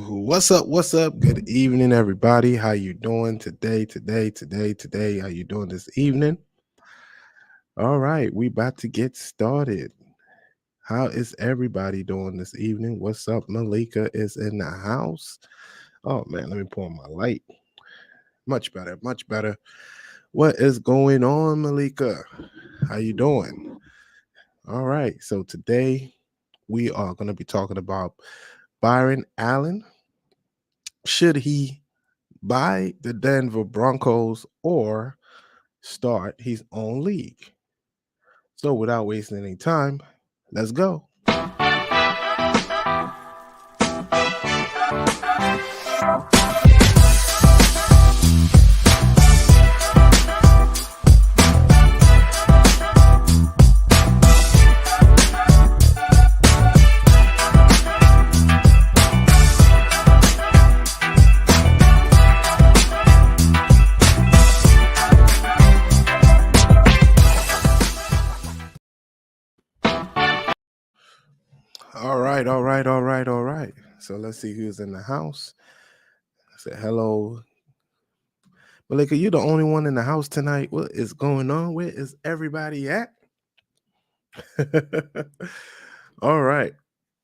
What's up? What's up? Good evening, everybody. How you doing today? How you doing this evening? All right, we about to get started. How is everybody doing this evening? What's up? Malika is in the house. Oh man, let me pull on my light. Much better, much better. What is going on, Malika? How you doing? All right, so today we are going to be talking about Byron Allen. Should he buy the Denver Broncos or start his own league? So without wasting any time, let's go. All right. So let's see who's in the house. I said hello. Malika, you're the only one in the house tonight. What is going on? Where is everybody at? All right.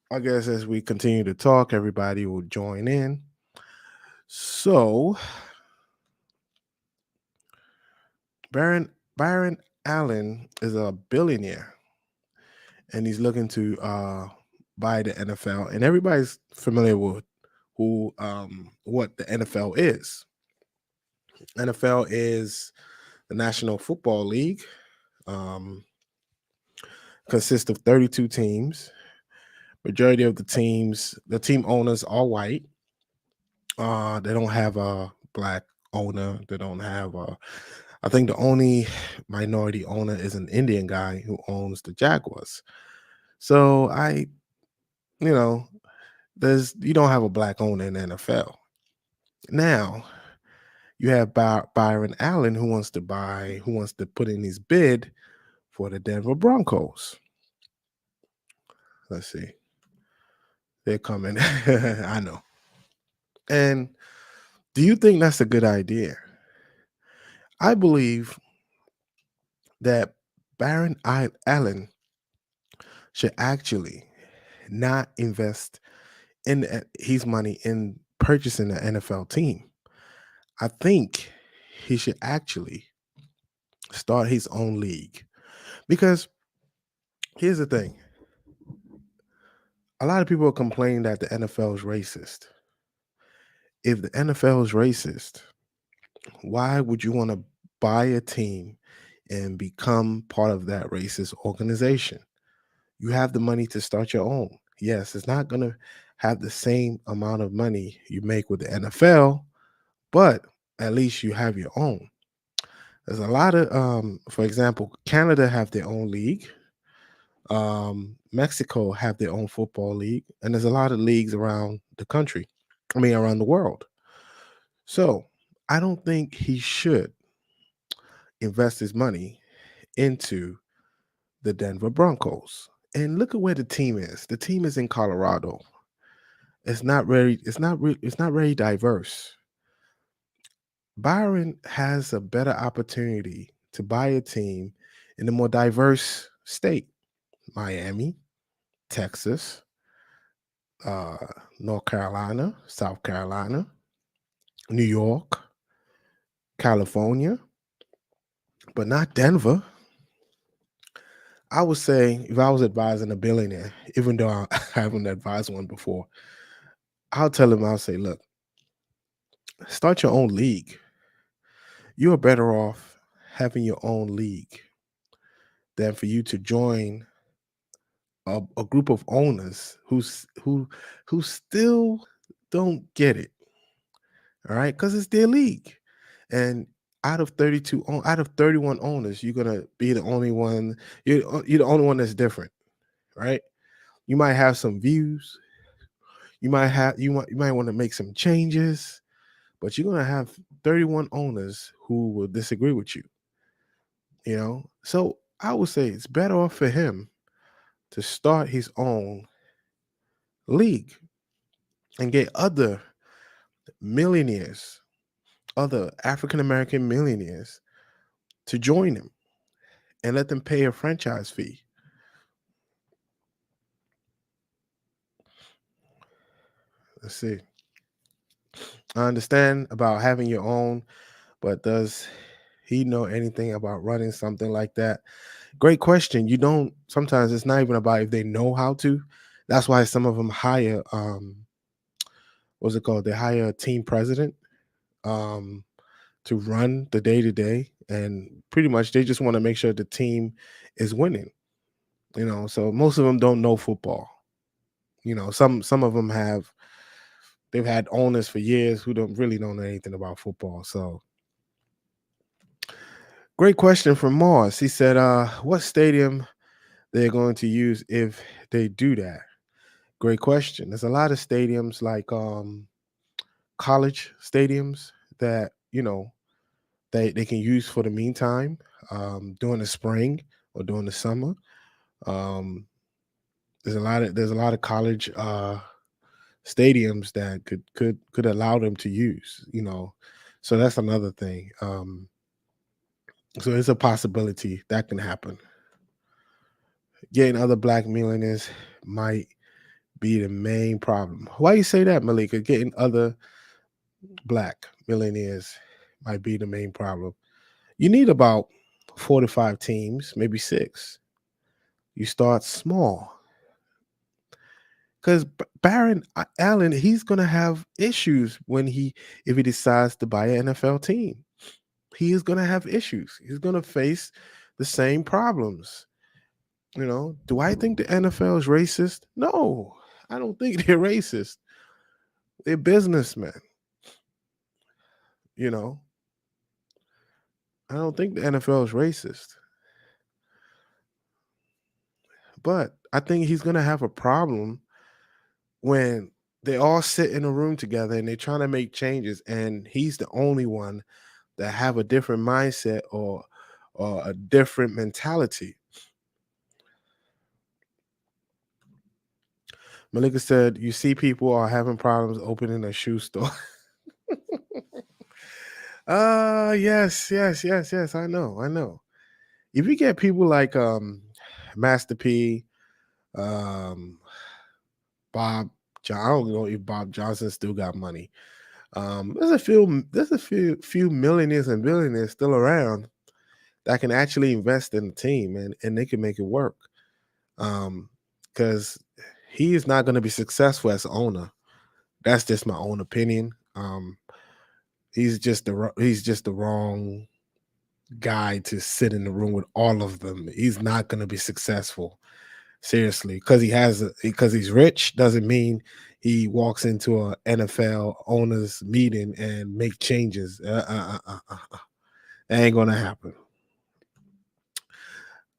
I guess as we continue to talk, everybody will join in. So Byron Allen is a billionaire and he's looking to buy the NFL. And everybody's familiar with what the NFL is. NFL is the National Football League. Consists of 32 teams. Majority of the team owners are white. They don't have a black owner. They don't have I think the only minority owner is an Indian guy who owns the Jaguars. So you don't have a black owner in the NFL. Now, you have Byron Allen who wants to put in his bid for the Denver Broncos. Let's see. They're coming. I know. And do you think that's a good idea? I believe that Byron Allen should actually not invest in his money in purchasing an NFL team. I think he should actually start his own league. Because here's the thing. A lot of people complain that the NFL is racist. If the NFL is racist, why would you want to buy a team and become part of that racist organization? You have the money to start your own. Yes, it's not going to have the same amount of money you make with the NFL, but at least you have your own. There's a lot of, for example, Canada have their own league. Mexico have their own football league, and there's a lot of leagues around the country. Around the world. So I don't think he should invest his money into the Denver Broncos. And look at where the team is. The team is in Colorado. It's not very diverse. Byron has a better opportunity to buy a team in a more diverse state. Miami, Texas, North Carolina, South Carolina, New York, California, but not Denver. I would say if I was advising a billionaire, even though I haven't advised one before, I'll say, look, start your own league. You are better off having your own league than for you to join a group of owners who still don't get it. All right, because it's their league, and out of 31 owners, you're gonna be the only one. You're the only one that's different, right? You might have some views. You might want to make some changes, but you're gonna have 31 owners who will disagree with you. So I would say it's better off for him to start his own league and get other millionaires, other African American millionaires to join him and let them pay a franchise fee. Let's see. I understand about having your own, but does he know anything about running something like that? Great question. You don't, sometimes it's not even about if they know how to. That's why some of them hire what's it called? They hire a team president um to run the day to day, and pretty much they just want to make sure the team is winning. So most of them don't know football. Some of them they've had owners for years who don't know anything about football. So great question from Mars. He said, what stadium they're going to use if they do that? Great question. There's a lot of stadiums like college stadiums that they can use for the meantime, during the spring or during the summer. Um, there's a lot of college stadiums that could allow them to use. So that's another thing. So it's a possibility that can happen. Getting other black millionaires might be the main problem. Why you say that, Malika? Getting other black millionaires might be the main problem. You need about 4 to 5 teams, maybe 6. You start small because Byron Allen, he's gonna have issues if he decides to buy an NFL team. He is gonna have issues. He's gonna face the same problems. Do I think the NFL is racist? No, I don't think they're racist. They're businessmen. You know, I don't think the NFL is racist, but I think he's gonna have a problem when they all sit in a room together and they're trying to make changes, and he's the only one that have a different mindset or a different mentality. Malika said, "You see, people are having problems opening a shoe store." Yes, yes, yes, yes. I know, I know. If you get people like Master P, um, Bob, I don't know if Bob Johnson still got money. There's a few millionaires and billionaires still around that can actually invest in the team, and they can make it work. Because he is not going to be successful as owner. That's just my own opinion. He's just the wrong guy to sit in the room with all of them. He's not going to be successful. Seriously, because he's rich doesn't mean he walks into a NFL owners meeting and make changes. That ain't gonna happen.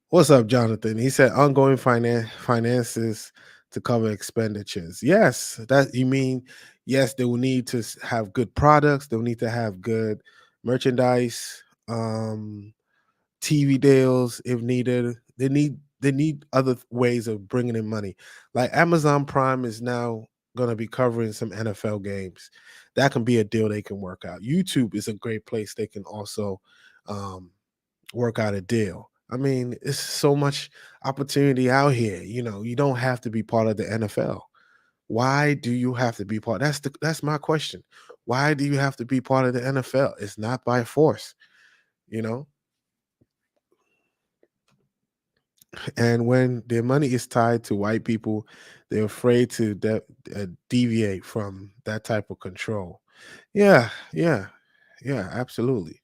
What's up, Jonathan? He said ongoing finances to cover expenditures. Yes, that you mean yes, they will need to have good products, they'll need to have good merchandise, TV deals if needed. They need other ways of bringing in money. Like Amazon Prime is now going to be covering some NFL games. That can be a deal they can work out. YouTube is a great place they can also um, work out a deal. I mean, it's so much opportunity out here. You don't have to be part of the NFL. Why do you have to be part? That's my question. Why do you have to be part of the NFL? It's not by force, you know. And when their money is tied to white people, they're afraid to deviate from that type of control. Yeah, yeah, yeah, absolutely.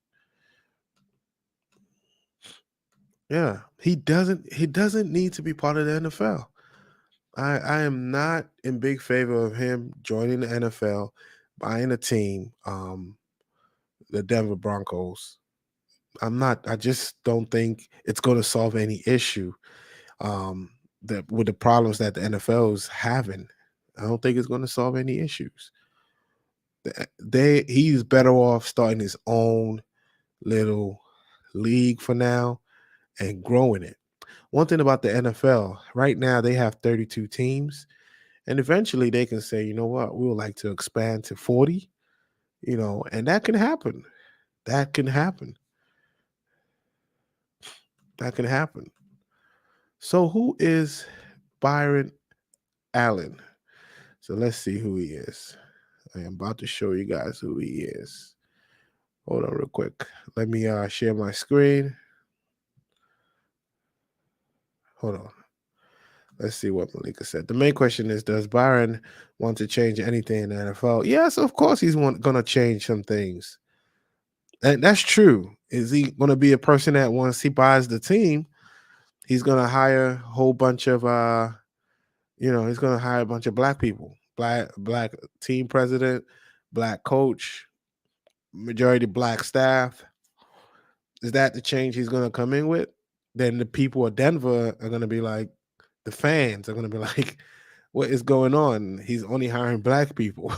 Yeah, he doesn't need to be part of the NFL. I am not in big favor of him joining the NFL, buying a team, the Denver Broncos. I'm not. I just don't think it's going to solve any issue that with the problems that the NFL is having. I don't think it's going to solve any issues. He's better off starting his own little league for now and growing it. One thing about the NFL, right now they have 32 teams, and eventually they can say, you know what, we would like to expand to 40, and that can happen. That can happen. That can happen. So who is Byron Allen? So let's see who he is. I am about to show you guys who he is. Hold on real quick. Let me share my screen. Hold on. Let's see what Malika said. The main question is, does Byron want to change anything in the NFL? Yes, of course he's going to change some things. And that's true. Is he going to be a person that once he buys the team, he's going to hire a whole bunch of, he's going to hire a bunch of black people, black team president, black coach, majority black staff. Is that the change he's going to come in with? Then the people of Denver are going to be like, the fans are going to be like, what is going on? He's only hiring black people.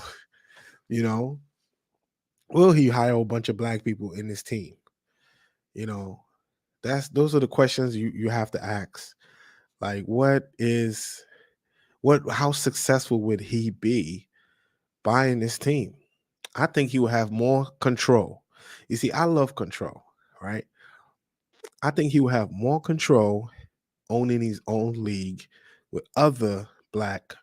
Will he hire a bunch of black people in his team? Those are the questions you have to ask. Like, how successful would he be buying this team? I think he will have more control. You see, I love control, right? I think he will have more control owning his own league with other black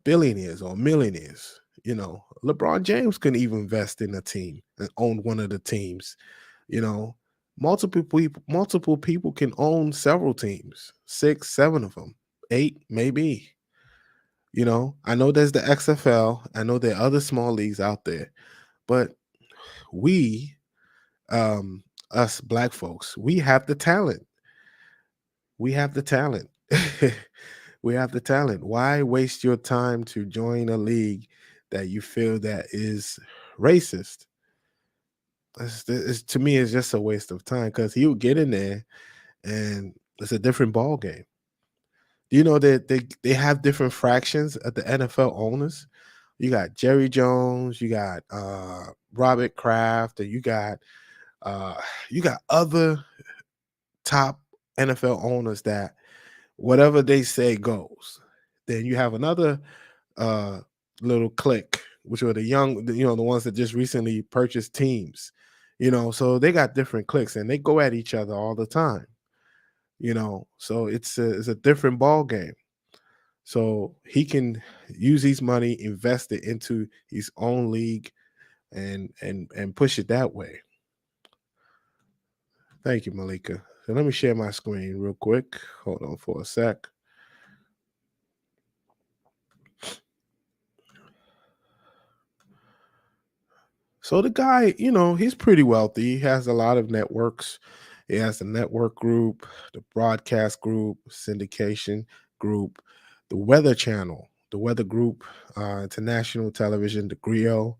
billionaires or millionaires. LeBron James can even invest in a team and own one of the teams. Multiple people can own several teams, 6, 7 of them, 8 maybe. I know there's the XFL. I know there are other small leagues out there, but we, us black folks, we have the talent. We have the talent. We have the talent. Why waste your time to join a league that you feel that is racist? To me, it's just a waste of time, because he would get in there and it's a different ball game. Do you know that they have different fractions of the NFL owners? You got Jerry Jones, you got Robert Kraft, and you got other top NFL owners that whatever they say goes. Then you have another little clique, which are the young, the ones that just recently purchased teams. So they got different cliques and they go at each other all the time. So it's a different ball game. So he can use his money, invest it into his own league, and push it that way. Thank you, Malika. So let me share my screen real quick. Hold on for a sec. So the guy, he's pretty wealthy. He has a lot of networks. He has the network group, the broadcast group, syndication group, the weather channel, the weather group, international television, the griot,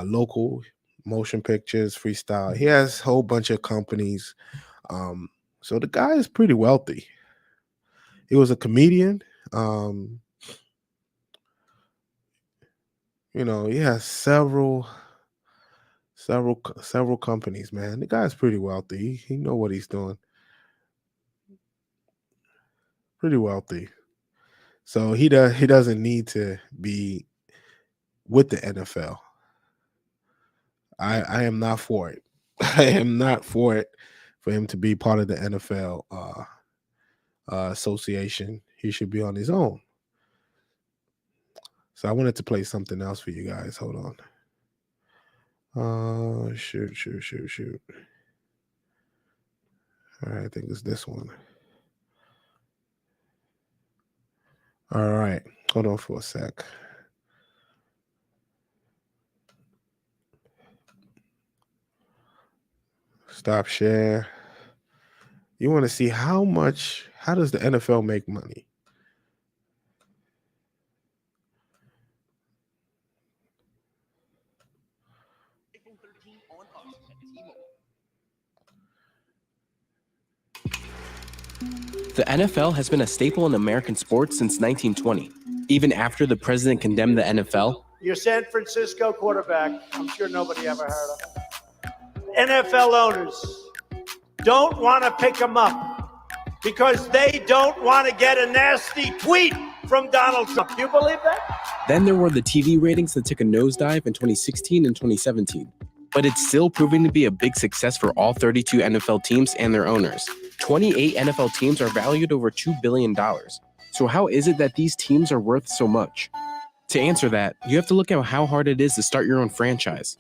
local motion pictures, freestyle. He has a whole bunch of companies. So the guy is pretty wealthy. He was a comedian. He has several companies, man. The guy's pretty wealthy. He know what he's doing. Pretty wealthy. So he doesn't need to be with the NFL. I am not for it. I am not for it for him to be part of the NFL association. He should be on his own. So I wanted to play something else for you guys. Hold on. Shoot. All right, I think it's this one. All right, hold on for a sec. Stop share. You want to see how does the NFL make money? The NFL has been a staple in American sports since 1920. Even after the president condemned the NFL, your San Francisco quarterback, I'm sure nobody ever heard of. NFL owners, don't want to pick them up because they don't want to get a nasty tweet from Donald Trump. Do you believe that? Then there were the TV ratings that took a nosedive in 2016 and 2017. But it's still proving to be a big success for all 32 NFL teams and their owners. 28 NFL teams are valued over $2 billion. So how is it that these teams are worth so much? To answer that, you have to look at how hard it is to start your own franchise.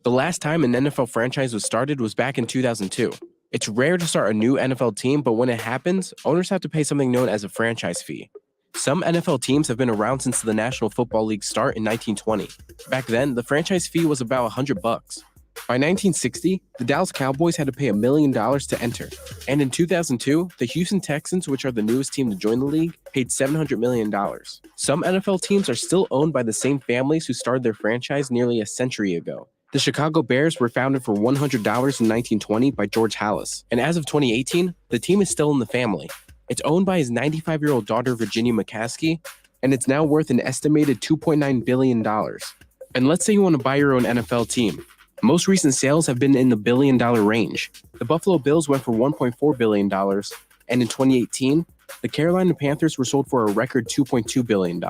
The last time an NFL franchise was started was back in 2002. It's rare to start a new NFL team, but when it happens, owners have to pay something known as a franchise fee. Some NFL teams have been around since the National Football League start in 1920. Back then, the franchise fee was about $100. By 1960, the Dallas Cowboys had to pay $1 million to enter. And in 2002, the Houston Texans, which are the newest team to join the league, paid $700 million. Some NFL teams are still owned by the same families who started their franchise nearly a century ago. The Chicago Bears were founded for $100 in 1920 by George Halas, and as of 2018, the team is still in the family. It's owned by his 95-year-old daughter, Virginia McCaskey, and it's now worth an estimated $2.9 billion. And let's say you want to buy your own NFL team. Most recent sales have been in the billion-dollar range. The Buffalo Bills went for $1.4 billion, and in 2018, the Carolina Panthers were sold for a record $2.2 billion.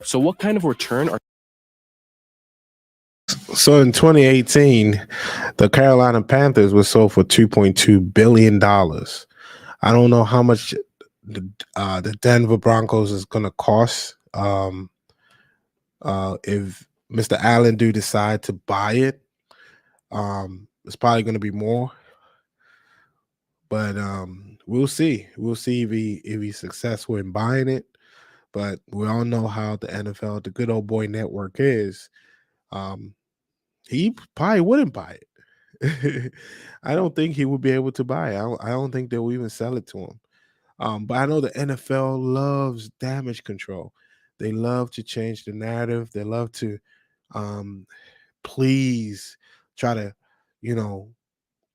So what kind of return are... So in 2018, the Carolina Panthers were sold for $2.2 billion. I don't know how much the Denver Broncos is going to cost if Mr. Allen do decide to buy it. It's probably going to be more. But we'll see. We'll see if he's successful in buying it. But we all know how the NFL, the good old boy network is. He probably wouldn't buy it. I don't think he would be able to buy it. I don't think they will even sell it to him. But I know the NFL loves damage control. They love to change the narrative. They love to please try to,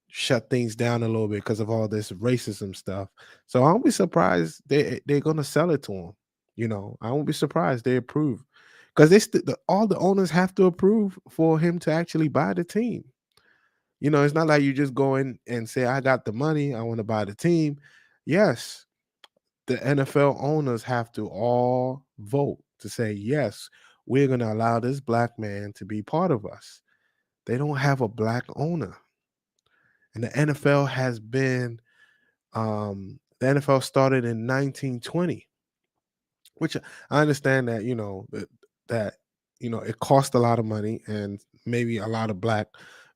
shut things down a little bit because of all this racism stuff. So I won't be surprised they're going to sell it to him. I won't be surprised they approve. Because all the owners have to approve for him to actually buy the team. It's not like you just go in and say, I got the money, I want to buy the team. Yes, the NFL owners have to all vote to say, yes, we're going to allow this black man to be part of us. They don't have a black owner. And the NFL has been, the NFL started in 1920, which I understand that, it cost a lot of money, and maybe a lot of black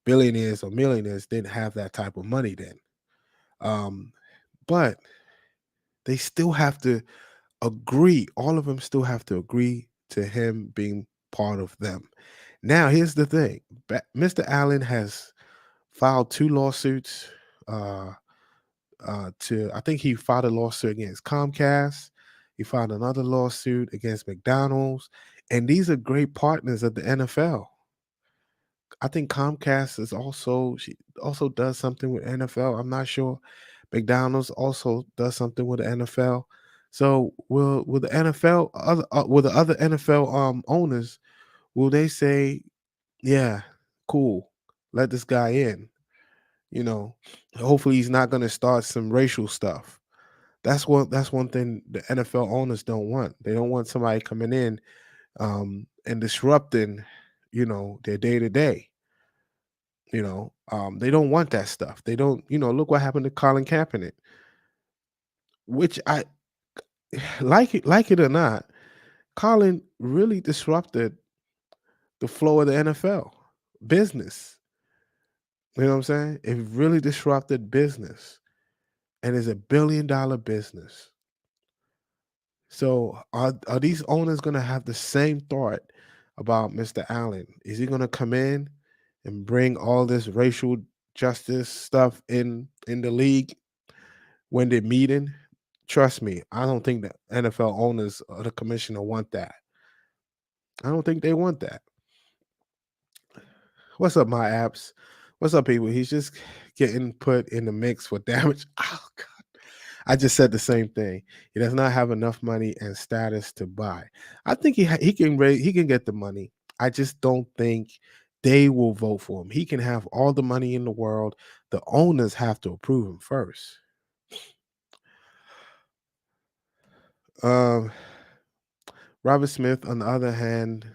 billionaires or millionaires didn't have that type of money then. But they still have to agree. All of them still have to agree to him being part of them. Now, here's the thing. Mr. Allen has filed 2 lawsuits. I think he filed a lawsuit against Comcast. He filed another lawsuit against McDonald's. And these are great partners of the NFL. I think Comcast she also does something with NFL. I'm not sure. McDonald's also does something with the NFL. So will the NFL will the other NFL owners, will they say, yeah, cool, let this guy in? Hopefully he's not going to start some racial stuff. That's one thing the NFL owners don't want. They don't want somebody coming in and disrupting, their day to day. They don't want that stuff. They don't, look what happened to Colin Kaepernick, which I like it or not, Colin really disrupted the flow of the NFL business. You know what I'm saying? It really disrupted business, and it's $1 billion business. So are these owners going to have the same thought about Mr. Allen? Is he going to come in and bring all this racial justice stuff in the league when they're meeting? Trust me, I don't think the NFL owners or the commissioner want that. I don't think they want that. What's up, my apps? What's up, people? He's just getting put in the mix for damage. Oh, God. I just said the same thing. He does not have enough money and status to buy. I think he can get the money. I just don't think they will vote for him. He can have all the money in the world. The owners have to approve him first. Um, Robert Smith, on the other hand,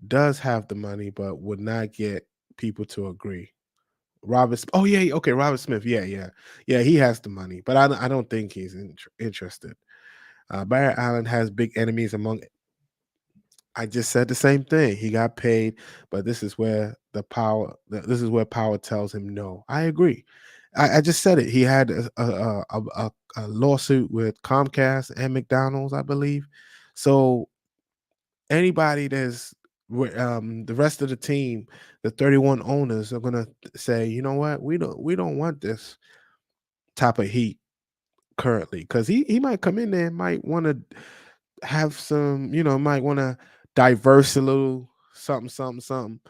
does have the money, but would not get people to agree. Oh yeah, okay, Robert Smith, yeah. He has the money, but I don't think he's interested. Byron Allen has big enemies among. I just said the same thing. He got paid, but this is where this is where power tells him no. I agree. I just said it. He had a lawsuit with Comcast and McDonald's, I believe. So anybody the rest of the team, the 31 owners are gonna say, you know what, we don't want this type of heat currently, because he might come in there and might want to have some, might want to diverse a little something,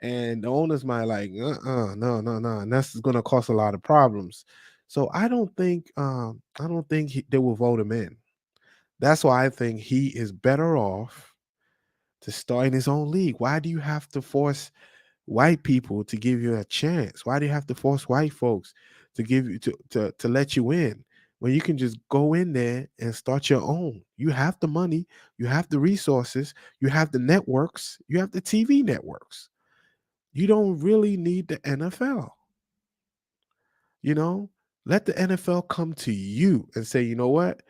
and the owners might like, no, and that's going to cause a lot of problems. So I don't think they will vote him in. That's why I think he is better off to start in his own league. Why do you have to force white people to give you a chance? Why do you have to force white folks to give you to let you in when you can just go in there and start your own? You have the money, you have the resources, you have the networks, you have the TV networks. You don't really need the NFL. You know, let the NFL come to you and say, you know what?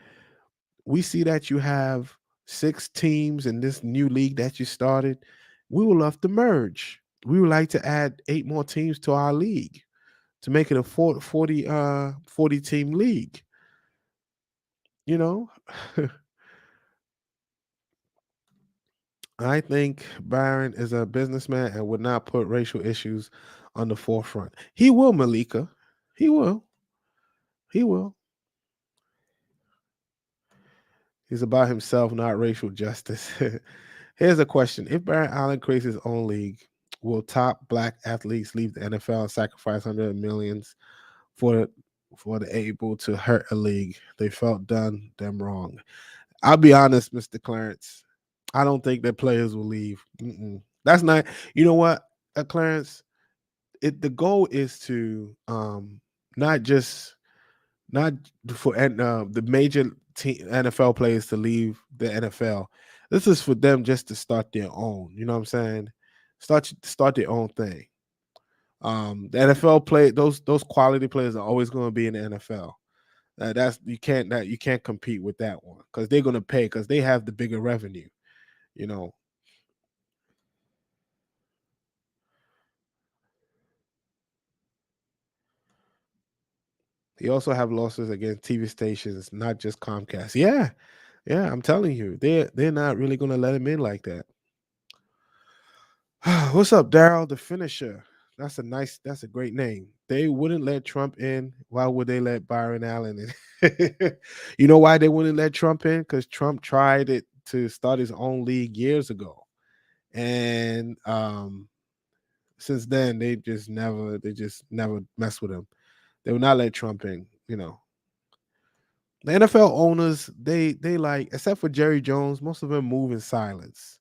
We see that you have 6 teams in this new league that you started. We would love to merge. We would like to add 8 more teams to our league to make it a 40 team league. You know, I think Byron is a businessman and would not put racial issues on the forefront. He will, Malika. He will. He will. He's about himself, not racial justice. Here's a question. If Byron Allen creates his own league, will top black athletes leave the NFL and sacrifice hundreds of millions for the able to hurt a league they felt done them wrong? I'll be honest, Mr. Clarence. I don't think that players will leave. That's not. You know what, Clarence? The goal is to not just not for the major NFL players to leave the NFL. This is for them just to start their own. You know what I'm saying? Start their own thing. The NFL play those quality players are always going to be in the NFL. That's you can't compete with that one, because they're going to pay, because they have the bigger revenue. You know. They also have losses against TV stations, not just Comcast. Yeah, I'm telling you, they're not really going to let him in like that. What's up, Daryl the Finisher? That's a great name. They wouldn't let Trump in. Why would they let Byron Allen in? You know why they wouldn't let Trump in? Because Trump tried it to start his own league years ago, and since then they just never mess with him. They would not let Trump in. The NFL owners, they like, except for Jerry Jones, most of them move in silence.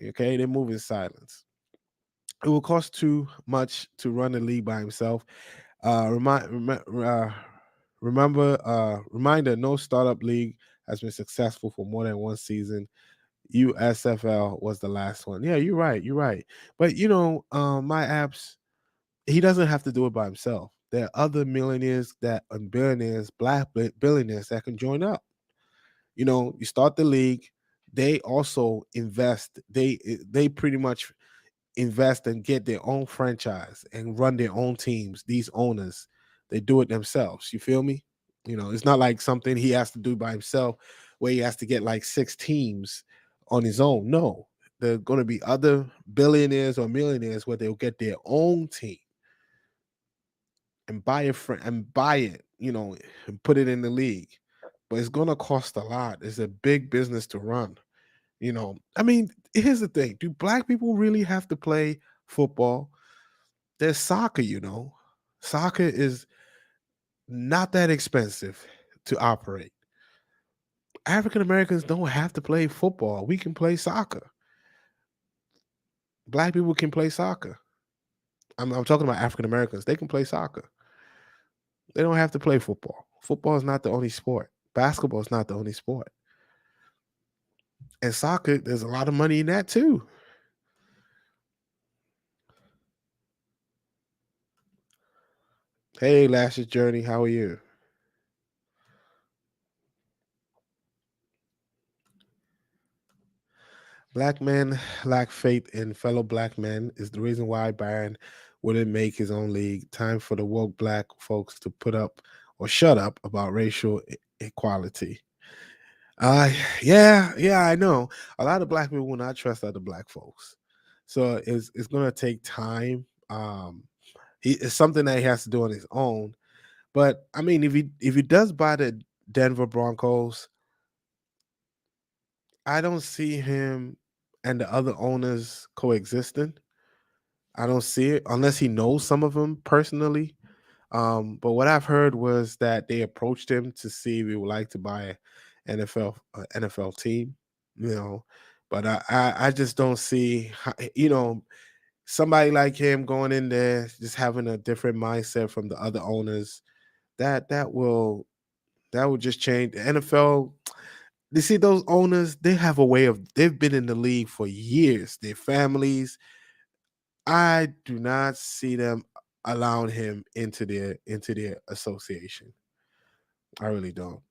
Okay, they move in silence. It will cost too much to run the league by himself. Reminder: no startup league has been successful for more than one season. USFL was the last one. Yeah, you're right. You're right. But my apps, he doesn't have to do it by himself. There are other millionaires and billionaires, black billionaires that can join up. You start the league. They also invest. They pretty much invest and get their own franchise and run their own teams. These owners, they do it themselves. You feel me? It's not like something he has to do by himself, where he has to get like 6 teams on his own. No, there are going to be other billionaires or millionaires where they'll get their own team and buy it, and put it in the league. But it's going to cost a lot. It's a big business to run. I mean, here's the thing. Do black people really have to play football? There's soccer. Soccer is not that expensive to operate. African Americans don't have to play football. We can play soccer. Black people can play soccer. I'm talking about African Americans. They can play soccer. They don't have to play football. Football is not the only sport. Basketball is not the only sport. And soccer, there's a lot of money in that too. Hey, Lashes Journey, how are you? Black men lack faith in fellow black men is the reason why Byron wouldn't make his own league. Time for the woke black folks to put up or shut up about racial equality. Uh yeah, I know. A lot of black people will not trust other black folks. So it's gonna take time. It's something that he has to do on his own. But I mean, if he does buy the Denver Broncos, I don't see him and the other owners coexisting. I don't see it unless he knows some of them personally. But what I've heard was that they approached him to see if he would like to buy an NFL team, you know. But I just don't see somebody like him going in there just having a different mindset from the other owners. That will just change the NFL. You see those owners, they have a way of they've been in the league for years. Their families, I do not see them allowing him into their association. I really don't.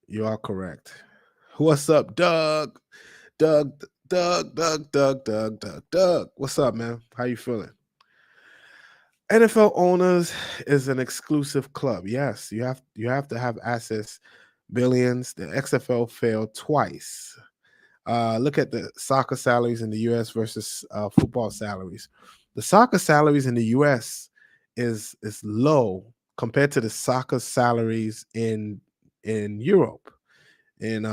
You are correct. What's up, Doug? Doug. What's up, man? How you feeling? NFL owners is an exclusive club. Yes, you have to have access billions. The XFL failed twice. Look at the soccer salaries in the U.S. versus football salaries. The soccer salaries in the U.S. is low compared to the soccer salaries in Europe, in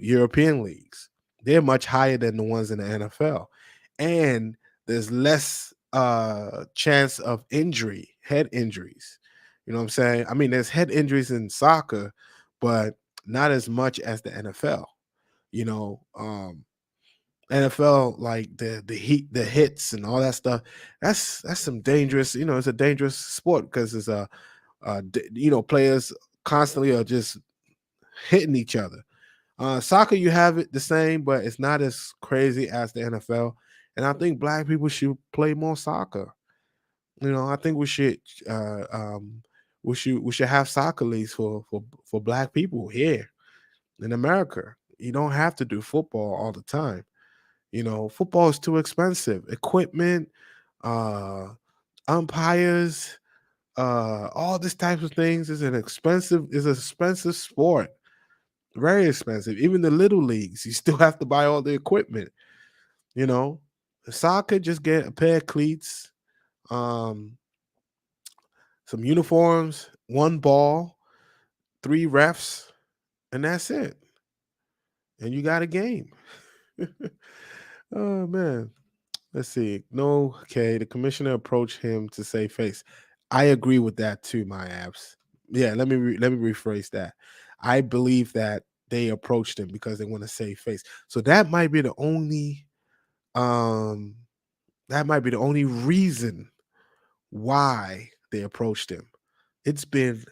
European leagues. They're much higher than the ones in the NFL, and there's less chance of injury, head injuries. You know what I'm saying? I mean, there's head injuries in soccer, but not as much as the NFL. You know, NFL, like the heat, the hits, and all that stuff. That's some dangerous. It's a dangerous sport because it's players constantly are just hitting each other. Soccer, you have it the same, but it's not as crazy as the NFL. And I think black people should play more soccer. I think we should have soccer leagues for black people here in America. You don't have to do football all the time. Football is too expensive. Equipment, uh, umpires, all this types of things is an expensive sport. Very expensive. Even the little leagues, you still have to buy all the equipment. You know, Soccer, just get a pair of cleats, um, some uniforms, one ball, three refs, and that's it. And you got a game. Oh man. Let's see. No, okay. The commissioner approached him to save face. I agree with that too, my abs. Yeah, let me rephrase that. I believe that they approached him because they want to save face. So um that might be the only reason why they approached him. It's been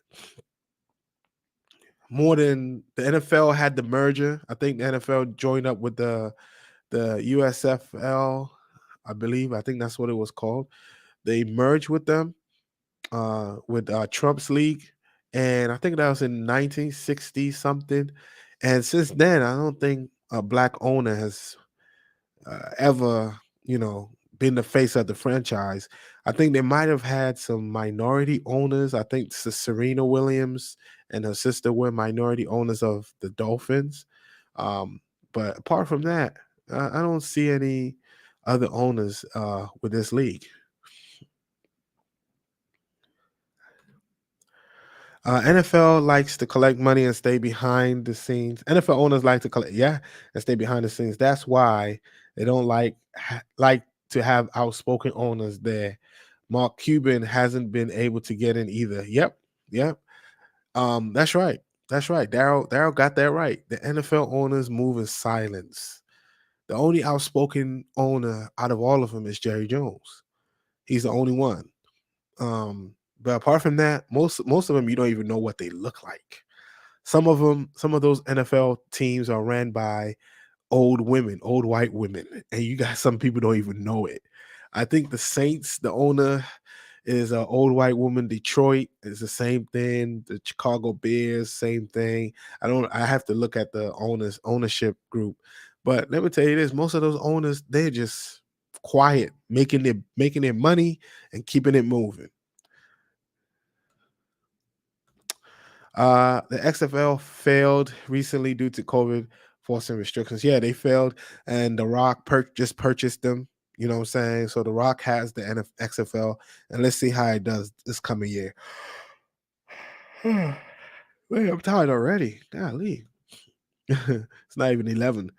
more than the NFL had the merger. I think the NFL joined up with the USFL, I believe. I think that's what it was called. They merged with them, with Trump's league, and I think that was in 1960 something. And since then, I don't think a black owner has ever, been the face of the franchise. I think they might have had some minority owners. I think Serena Williams and her sister were minority owners of the Dolphins. Um, but apart from that, I don't see any other owners with this league. NFL likes to collect money and stay behind the scenes. NFL owners like to collect, yeah, and stay behind the scenes. That's why they don't like to have outspoken owners there. Mark Cuban hasn't been able to get in either. Yep. That's right. That's right. Daryl got that right. The NFL owners move in silence. The only outspoken owner out of all of them is Jerry Jones. He's the only one. But apart from that, most of them you don't even know what they look like. Some of those NFL teams are ran by old women, old white women, and you got some people don't even know it. I think the Saints, the owner is an old white woman. Detroit is the same thing. The Chicago Bears, same thing. I have to look at the ownership group, but let me tell you this: most of those owners, they're just quiet, making their money and keeping it moving. The XFL failed recently due to COVID forcing restrictions. Yeah, they failed, and The Rock just purchased them. You know what I'm saying? So The Rock has the XFL, and let's see how it does this coming year. Man, I'm tired already. Golly. It's not even 11.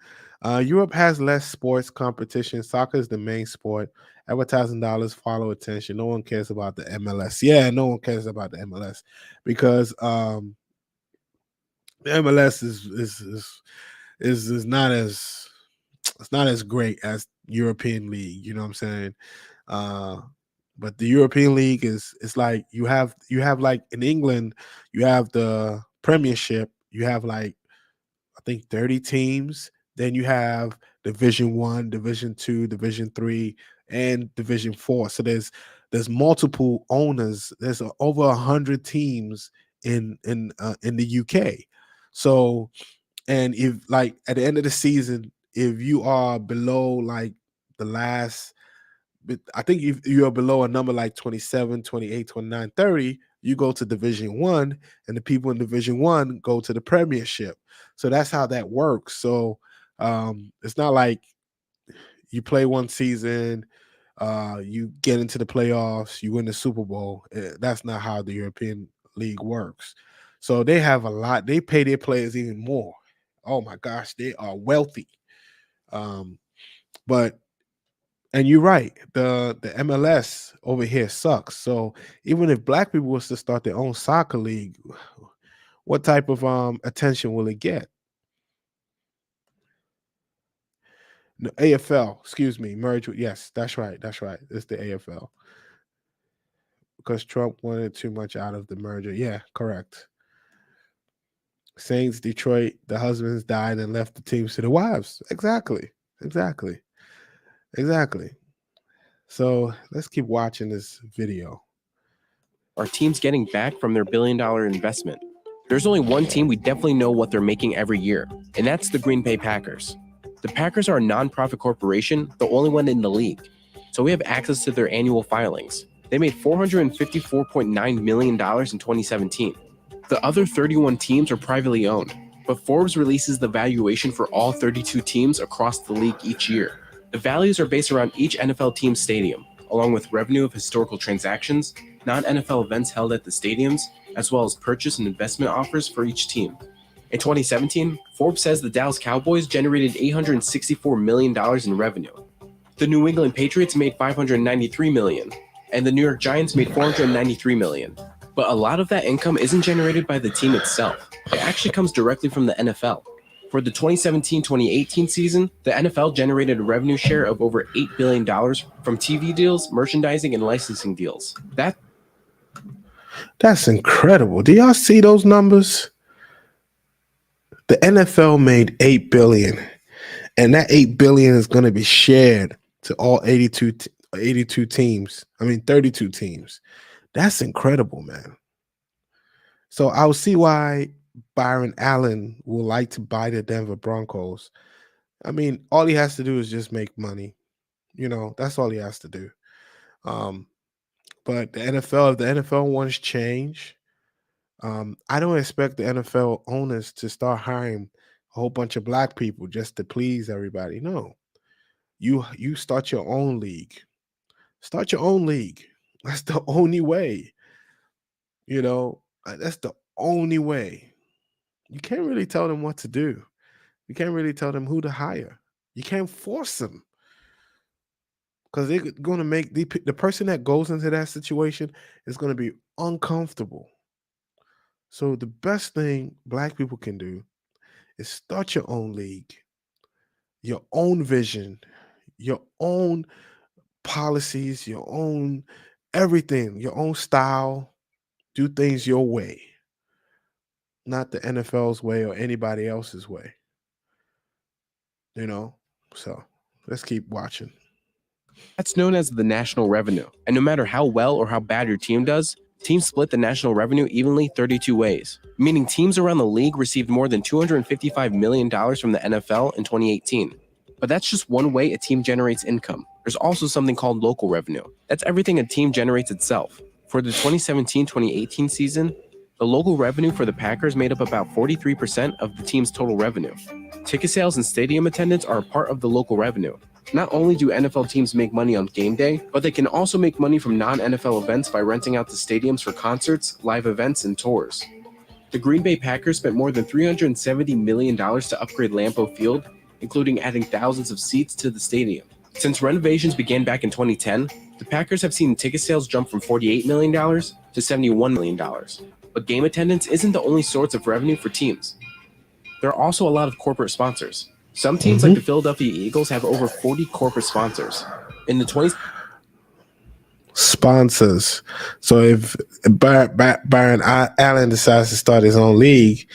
Europe has less sports competition. Soccer is the main sport. Advertising dollars follow attention. No one cares about the MLS. Yeah, no one cares about the MLS because the MLS is not as it's not as great as European League. You know what I'm saying? Uh, but the European League it's like you have like in England, you have the Premiership. You have like I think 30 teams. Then you have Division 1, Division 2, Division 3, and Division 4. So there's multiple owners. There's over 100 teams in the UK. So and if like at the end of the season, if you are below like the last I think if you're below a number like 27, 28, 29, 30, you go to Division 1 and the people in Division 1 go to the Premiership. So that's how that works. So it's not like you play one season, you get into the playoffs, you win the Super Bowl. That's not how the European League works. So they have a lot. They pay their players even more. Oh my gosh, they are wealthy. But and you're right. The MLS over here sucks. So even if black people was to start their own soccer league, what type of attention will it get? No, AFL, excuse me, merge with yes, that's right. That's right. It's the AFL. Because Trump wanted too much out of the merger. Yeah, correct. Saints, Detroit, the husbands died and left the teams to the wives. Exactly. Exactly. Exactly. So let's keep watching this video. Are teams getting back from their billion-dollar investment? There's only one team we definitely know what they're making every year, and that's the Green Bay Packers. The Packers are a non-profit corporation, the only one in the league, so we have access to their annual filings. They made $454.9 million in 2017. The other 31 teams are privately owned, but Forbes releases the valuation for all 32 teams across the league each year. The values are based around each NFL team's stadium, along with revenue of historical transactions, non-NFL events held at the stadiums, as well as purchase and investment offers for each team. In 2017, Forbes says the Dallas Cowboys generated $864 million in revenue. The New England Patriots made $593 million, and the New York Giants made $493 million. But a lot of that income isn't generated by the team itself. It actually comes directly from the NFL. For the 2017-2018 season, the NFL generated a revenue share of over $8 billion from TV deals, merchandising, and licensing deals. That's incredible. Do y'all see those numbers? The NFL made $8 billion, and that $8 billion is going to be shared to all 82 teams. I mean 32 teams. That's incredible, man. So I'll see why Byron Allen will like to buy the Denver Broncos. I mean, all he has to do is just make money. You know, that's all he has to do. But the NFL, if the NFL wants change, I don't expect the NFL owners to start hiring a whole bunch of black people just to please everybody. No, you start your own league. Start your own league. That's the only way. You know, that's the only way. You can't really tell them what to do. You can't really tell them who to hire. You can't force them because they're going to make the person that goes into that situation is going to be uncomfortable. So the best thing black people can do is start your own league. your own vision, your own policies, your own everything, your own style. Do things your way, not the NFL's way or anybody else's way. You know, so let's keep watching. That's known as the national revenue. And no matter how well or how bad your team does, teams split the national revenue evenly 32 ways, meaning teams around the league received more than $255 million from the NFL in 2018. But that's just one way a team generates income. There's also something called local revenue. That's everything a team generates itself. For the 2017-2018 season, the local revenue for the Packers made up about 43% of the team's total revenue. Ticket sales and stadium attendance are a part of the local revenue. Not only do NFL teams make money on game day, but they can also make money from non-NFL events by renting out the stadiums for concerts, live events, and tours. The Green Bay Packers spent more than $370 million to upgrade Lambeau Field, including adding thousands of seats to the stadium. Since renovations began back in 2010, the Packers have seen ticket sales jump from $48 million to $71 million. But game attendance isn't the only source of revenue for teams. There are also a lot of corporate sponsors. Some teams like the Philadelphia Eagles have over 40 corporate sponsors. In the 20s, Sponsors. So if Byron Allen decides to start his own league,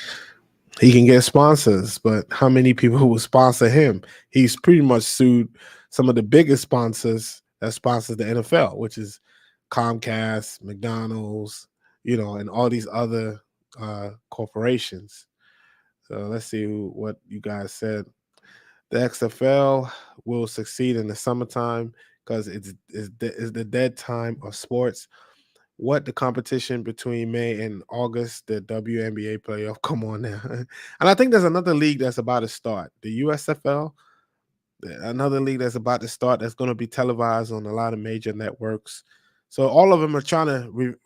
he can get sponsors. But how many people will sponsor him? He's pretty much sued some of the biggest sponsors that sponsors the NFL, which is Comcast, McDonald's, and all these other corporations. So let's see what you guys said. The XFL will succeed in the summertime because it's the dead time of sports. What the competition between May and August, the WNBA playoff? Come on now. And I think there's another league that's about to start, the USFL. Another league that's about to start that's going to be televised on a lot of major networks. So all of them are trying to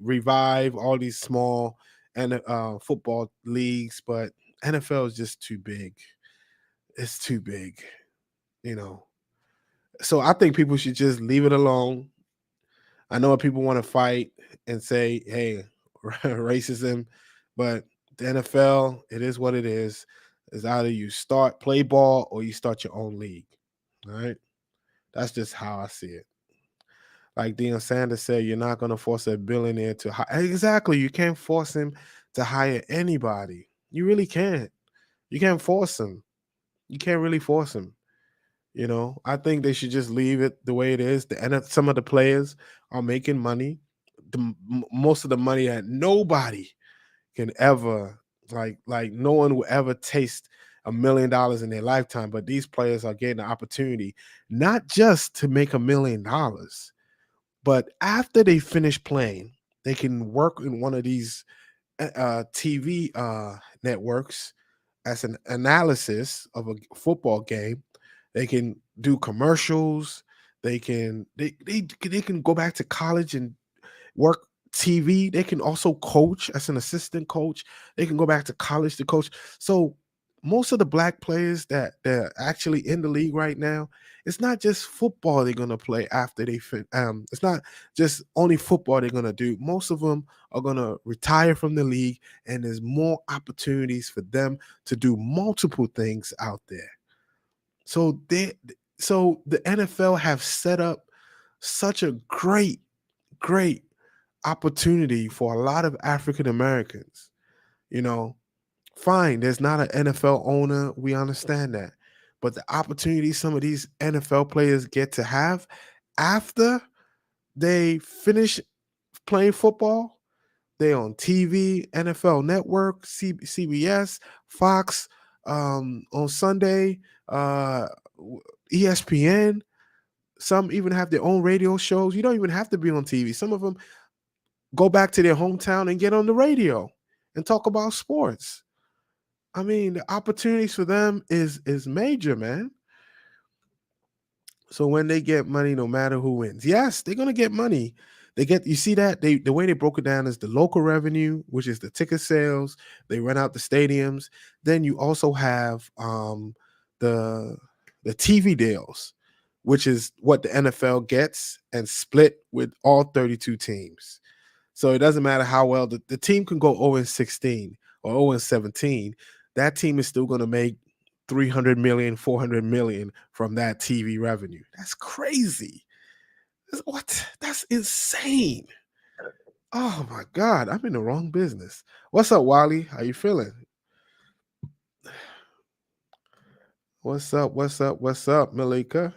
revive all these small and football leagues, but NFL is just too big. It's too big, So I think people should just leave it alone. I know people want to fight and say, hey, racism, but the NFL, it is what it is. It's either you play ball or you start your own league. All right. That's just how I see it. Like Deion Sanders said, you're not going to force a billionaire to hire. Exactly. You can't force him to hire anybody. You really can't. You can't force him. You can't really force him. I think they should just leave it the way it is. Some of the players are making money, most of the money that nobody can ever like no one will ever taste $1 million in their lifetime. But these players are getting the opportunity not just to make $1 million, but after they finish playing, they can work in one of these TV networks as an analysis of a football game. They can do commercials. They can go back to college and work TV. They can also coach as an assistant coach. They can go back to college to coach. So most of the black players that they're actually in the league right now, it's not just football they're going to play after they it's not just only football they're going to do. Most of them are going to retire from the league, and there's more opportunities for them to do multiple things out there. So the NFL have set up such a great opportunity for a lot of African Americans. Fine, there's not an NFL owner. We understand that. But the opportunity some of these NFL players get to have after they finish playing football, they're on TV, NFL Network, CBS, Fox, on Sunday, ESPN. Some even have their own radio shows. You don't even have to be on TV. Some of them go back to their hometown and get on the radio and talk about sports. I mean, the opportunities for them is major, man. So when they get money, no matter who wins, yes, they're gonna get money. You see that the way they broke it down is the local revenue, which is the ticket sales. They rent out the stadiums. Then you also have the TV deals, which is what the NFL gets and split with all 32 teams. So it doesn't matter how well the team can go 0-16 or 0-17. That team is still going to make 300 million, 400 million from that TV revenue. That's crazy. What? That's insane. Oh my God, I'm in the wrong business. What's up, Wally? How you feeling? What's up? What's up? What's up, Malika?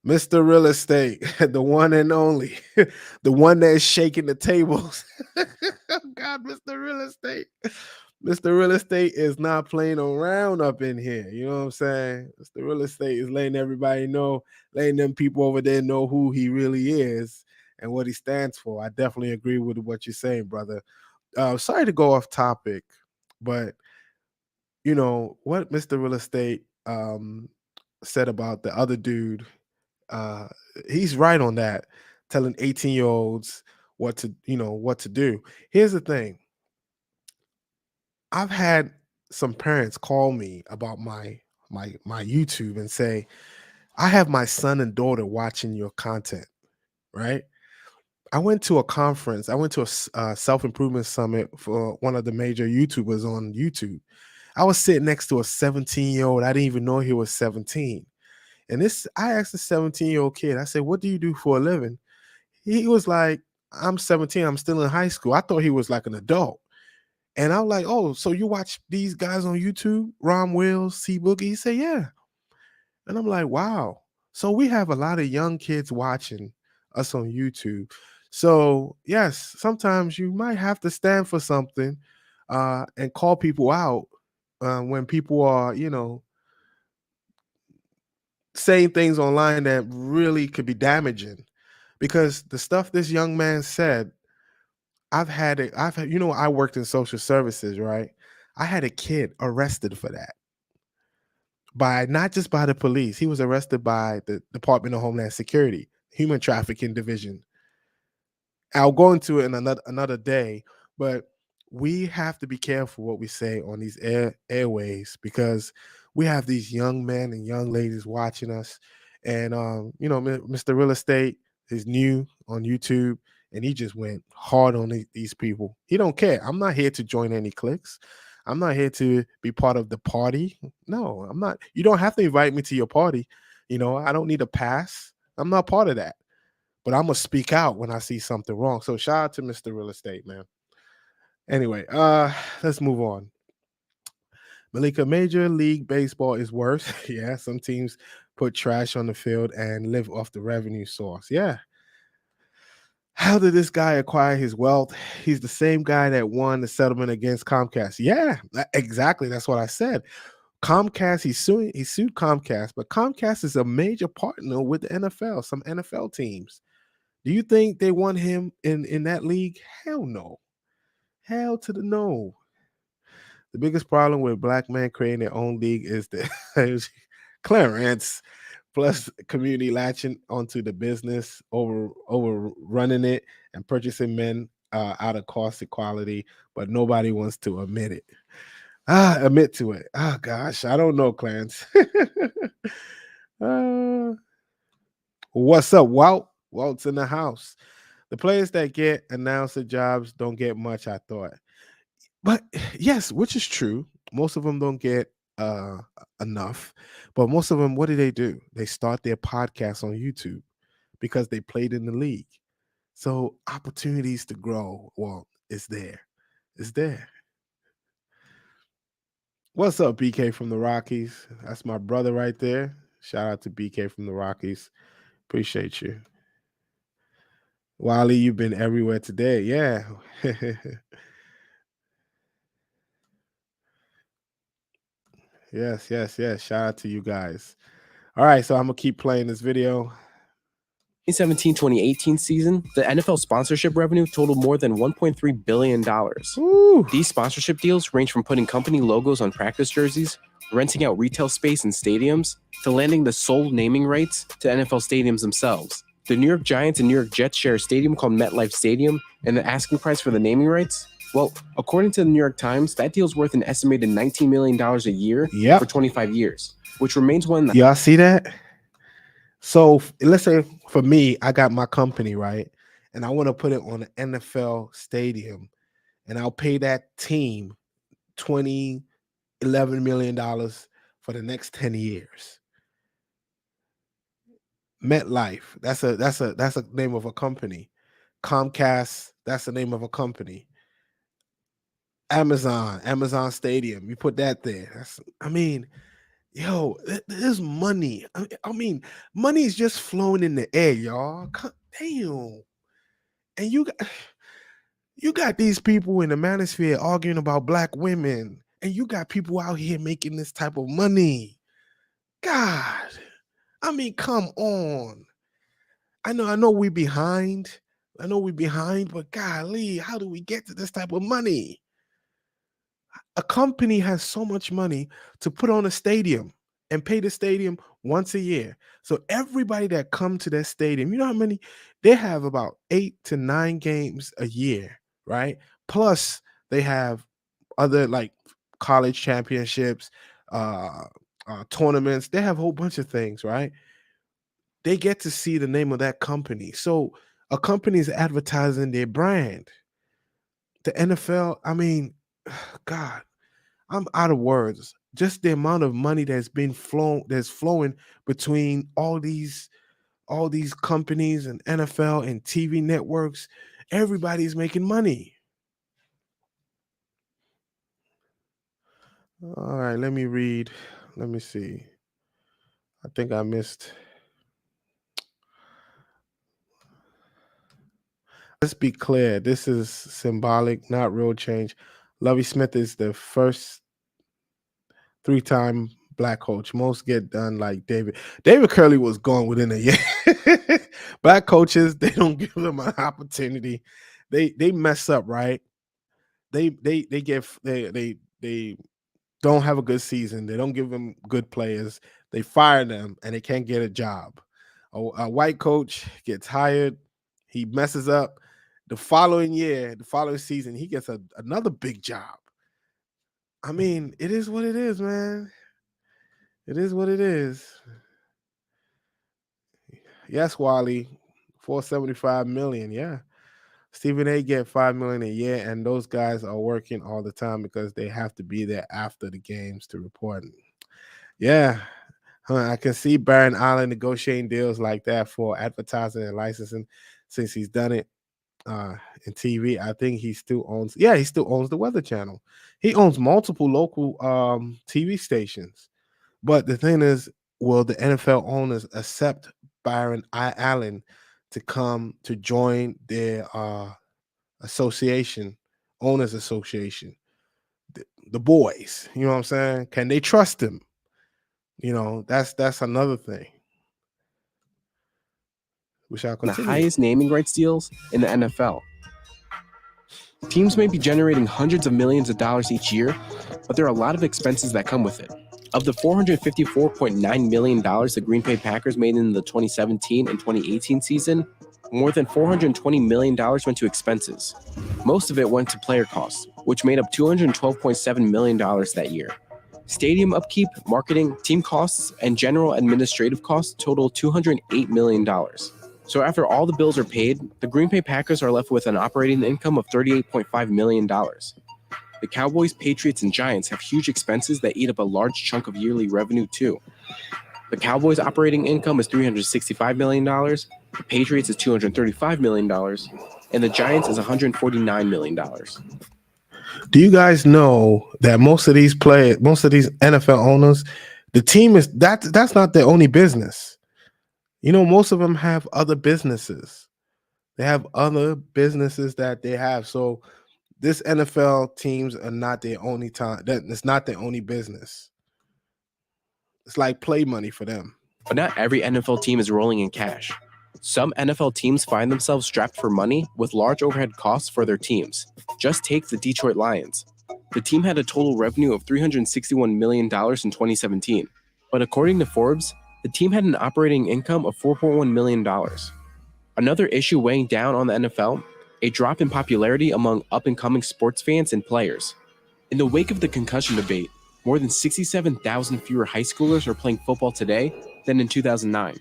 Mr. Real Estate, the one and only, the one that is shaking the tables. Oh God, Mr. Real Estate. Mr. Real Estate is not playing around up in here. You know what I'm saying? Mr. Real Estate is letting everybody know, letting them people over there know who he really is and what he stands for. I definitely agree with what you're saying, brother. Sorry to go off topic, but you know what Mr. Real Estate said about the other dude, uh, he's right on that, telling 18-year-olds what to do. Here's the thing. I've had some parents call me about my YouTube and say, I have my son and daughter watching your content, right? I went to a conference. I went to a self-improvement summit for one of the major YouTubers on YouTube. I was sitting next to a 17-year-old. I didn't even know he was 17. And I asked the 17-year-old kid, I said, what do you do for a living? He was like, I'm 17. I'm still in high school. I thought he was like an adult. And I was like, oh, so you watch these guys on YouTube, Ron Wills, C Boogie? He said, yeah. And I'm like, wow. So we have a lot of young kids watching us on YouTube. So yes, sometimes you might have to stand for something and call people out when people are, saying things online that really could be damaging. Because the stuff this young man said, I worked in social services, right? I had a kid arrested for that. Not just by the police. He was arrested by the Department of Homeland Security, Human Trafficking Division. I'll go into it in another day, but we have to be careful what we say on these airways because we have these young men and young ladies watching us. And Mr. Real Estate is new on YouTube, and he just went hard on these people. He don't care. I'm not here to join any cliques. I'm not here to be part of the party. No, I'm not. You don't have to invite me to your party. I don't need a pass. I'm not part of that. But I'm gonna speak out when I see something wrong. So shout out to Mr. Real Estate, man. Anyway, let's move on. Malika, Major League Baseball is worse. Yeah, some teams put trash on the field and live off the revenue source. Yeah. How did this guy acquire his wealth? He's the same guy that won the settlement against Comcast. Yeah, exactly. That's what I said. Comcast, he sued Comcast, but Comcast is a major partner with the NFL, some NFL teams. Do you think they want him in that league? Hell no. Hell to the no. The biggest problem with black men creating their own league is the Clarence plus community latching onto the business, overrunning it and purchasing men out of cost equality, but nobody wants to admit it. Admit to it. Oh gosh, I don't know, Clarence. What's up, Walt? Walt's in the house. The players that get announcer jobs don't get much, I thought. But yes, which is true. Most of them don't get enough. But most of them, what do? They start their podcast on YouTube because they played in the league. So opportunities to grow, well, it's there. It's there. What's up, BK from the Rockies? That's my brother right there. Shout out to BK from the Rockies. Appreciate you. Wally, you've been everywhere today. Yeah. Yes. Shout out to you guys. All right, so I'm going to keep playing this video. 2017-2018 season, the NFL sponsorship revenue totaled more than $1.3 billion. Ooh. These sponsorship deals range from putting company logos on practice jerseys, renting out retail space in stadiums, to landing the sole naming rights to NFL stadiums themselves. The New York Giants and New York Jets share a stadium called MetLife Stadium, and the asking price for the naming rights? Well, according to the New York Times, that deal's worth an estimated $19 million a year for 25 years, which remains one. Y'all see that? So let's say for me, I got my company, right? And I want to put it on an NFL stadium, and I'll pay that team $11 million for the next 10 years. MetLife, that's a name of a company. Comcast, that's the name of a company. Amazon Stadium, you put that there. Yo, there's money. I mean, money is just flowing in the air, y'all. Damn. And you got these people in the manosphere arguing about black women, and you got people out here making this type of money. God, I mean, come on. I know we behind. But golly, how do we get to this type of money? A company has so much money to put on a stadium and pay the stadium once a year. So everybody that come to that stadium, you know how many? They have about 8 to 9 games a year, right? Plus they have other like college championships, tournaments. They have a whole bunch of things, right? They get to see the name of that company. So a company is advertising their brand. The NFL, I mean, God, I'm out of words. Just the amount of money that's flowing between all these companies and NFL and TV networks. Everybody's making money. All right, let me read. Let me see. I think I missed. Let's be clear. This is symbolic, not real change. Lovie Smith is the first 3-time black coach. Most get done like David. David Curley was gone within a year. Black coaches, they don't give them an opportunity. They mess up, right? They don't have a good season. They don't give them good players. They fire them and they can't get a job. A white coach gets hired. He messes up. The following season, he gets another big job. I mean, it is what it is, man. It is what it is. Yes, Wally, $475 million. Yeah. Stephen A get $5 million a year, and those guys are working all the time because they have to be there after the games to report. Yeah. I can see Byron Allen negotiating deals like that for advertising and licensing since he's done it in TV. I think he still owns the Weather Channel. He owns multiple local TV stations. But the thing is, will the NFL owners accept Byron Allen to come to join their association, owners association, the boys? You know what I'm saying? Can they trust him? You know, that's another thing. We shall continue. The highest naming rights deals in the NFL. Teams may be generating hundreds of millions of dollars each year, but there are a lot of expenses that come with it. Of the $454.9 million the Green Bay Packers made in the 2017 and 2018 season, more than $420 million went to expenses. Most of it went to player costs, which made up $212.7 million that year. Stadium upkeep, marketing, team costs, and general administrative costs total $208 million. So after all the bills are paid, the Green Bay Packers are left with an operating income of $38.5 million. The Cowboys, Patriots, and Giants have huge expenses that eat up a large chunk of yearly revenue too. The Cowboys' operating income is $365 million, the Patriots is $235 million, and the Giants is $149 million. Do you guys know that most of these NFL owners, the team is that's not their only business. You know, most of them have other businesses. They have other businesses that they have. So this NFL teams are not their only time. It's not their only business. It's like play money for them. But not every NFL team is rolling in cash. Some NFL teams find themselves strapped for money with large overhead costs for their teams. Just take the Detroit Lions. The team had a total revenue of $361 million in 2017. But according to Forbes, the team had an operating income of $4.1 million. Another issue weighing down on the NFL, a drop in popularity among up-and-coming sports fans and players. In the wake of the concussion debate, more than 67,000 fewer high schoolers are playing football today than in 2009.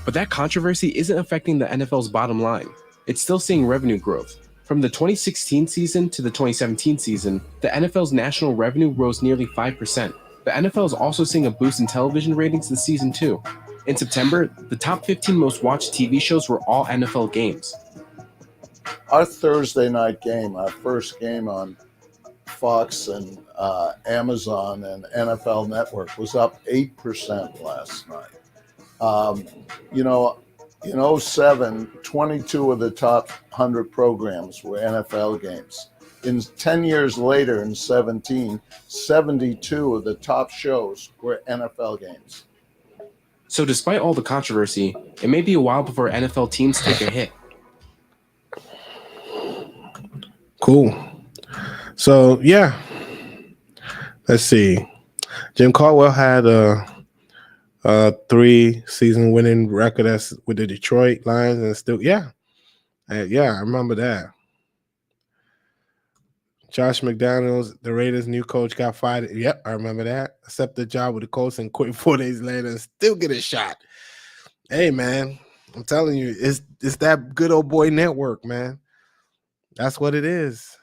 But that controversy isn't affecting the NFL's bottom line. It's still seeing revenue growth. From the 2016 season to the 2017 season, the NFL's national revenue rose nearly 5%. The NFL is also seeing a boost in television ratings this season too. In September, the top 15 most watched TV shows were all NFL games. Our Thursday night game, our first game on Fox and Amazon and NFL Network, was up 8% last night. In 07, 22 of the top 100 programs were NFL games. In 10 years later, in 17, 72 of the top shows were NFL games. So despite all the controversy, it may be a while before NFL teams take a hit. Cool. So, yeah. Let's see. Jim Caldwell had a 3-season winning record with the Detroit Lions, and still, I remember that. Josh McDaniels, the Raiders' new coach, got fired. Yep, I remember that. Accepted the job with the Colts and quit 4 days later and still get a shot. Hey, man, I'm telling you, it's that good old boy network, man. That's what it is.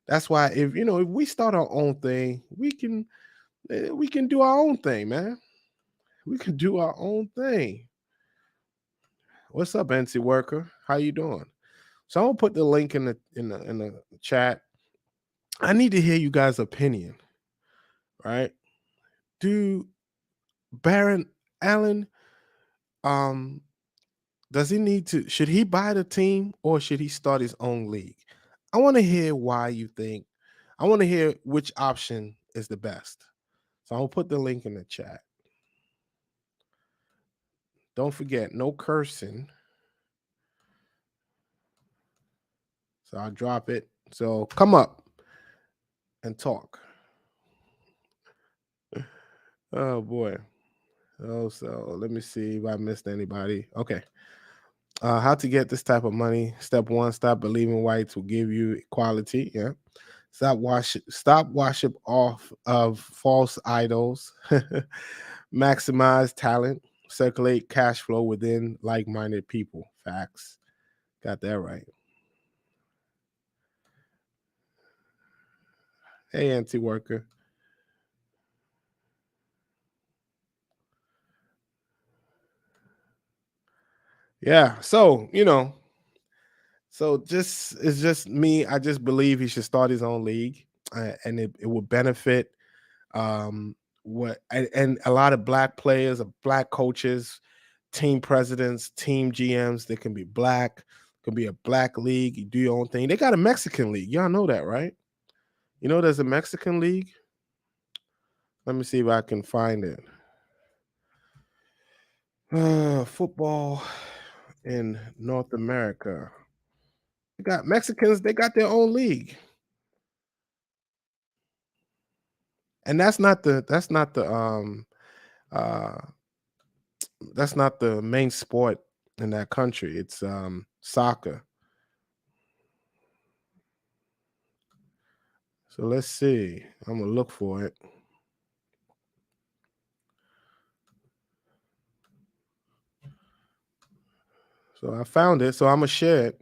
That's why if we start our own thing, we can do our own thing, man. We can do our own thing. What's up, NC Worker? How you doing? So I'm gonna put the link in the chat. I need to hear you guys' opinion. Right? Do Byron Allen, does he should he buy the team or should he start his own league? I want to hear why you think. I want to hear which option is the best. So I'll put the link in the chat. Don't forget, no cursing. So I'll drop it. So come up and talk. Oh boy. Oh, so let me see if I missed anybody. Okay. How to get this type of money. Step 1, stop believing whites will give you equality. Yeah. Stop worship off of false idols. Maximize talent. Circulate cash flow within like-minded people. Facts. Got that right. Hey, anti-worker. Yeah. So, so it's just me. I just believe he should start his own league, and it would benefit and a lot of black players, black coaches, team presidents, team GMs. They can be black. Could be a black league. You do your own thing. They got a Mexican league. Y'all know that, right? There's a Mexican league. Let me see if I can find it. Football in North America. They got Mexicans. They got their own league. And that's not the main sport in that country. It's soccer. So let's see. I'm gonna look for it. So I found it. So I'm gonna share it.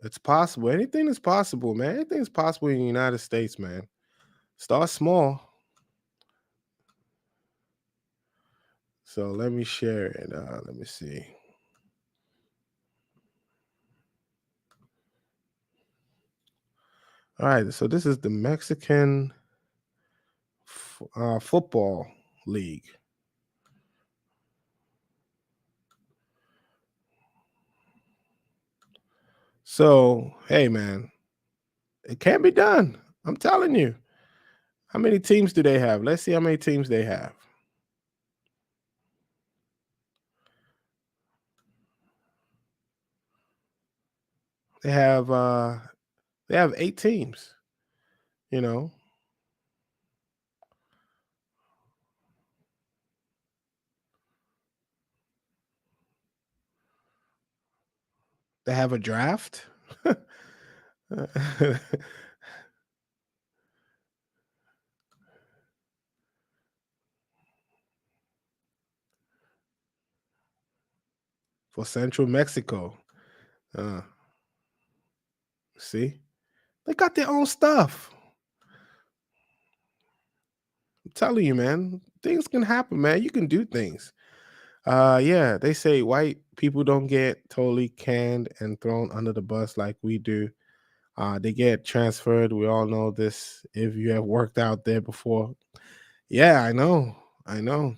It's possible. Anything is possible, man. Anything's possible in the United States, man. Start small. So let me share it. Let me see. All right. So this is the Mexican football league. So, hey, man, it can be done. I'm telling you. How many teams do they have? Let's see how many teams they have. They have 8 teams. They have a draft. For Central Mexico. See? They got their own stuff. telling you, man, things can happen, man. You can do things. Yeah, they say white people don't get totally canned and thrown under the bus like we do. They get transferred. We all know this if you have worked out there before. Yeah, I know. I know.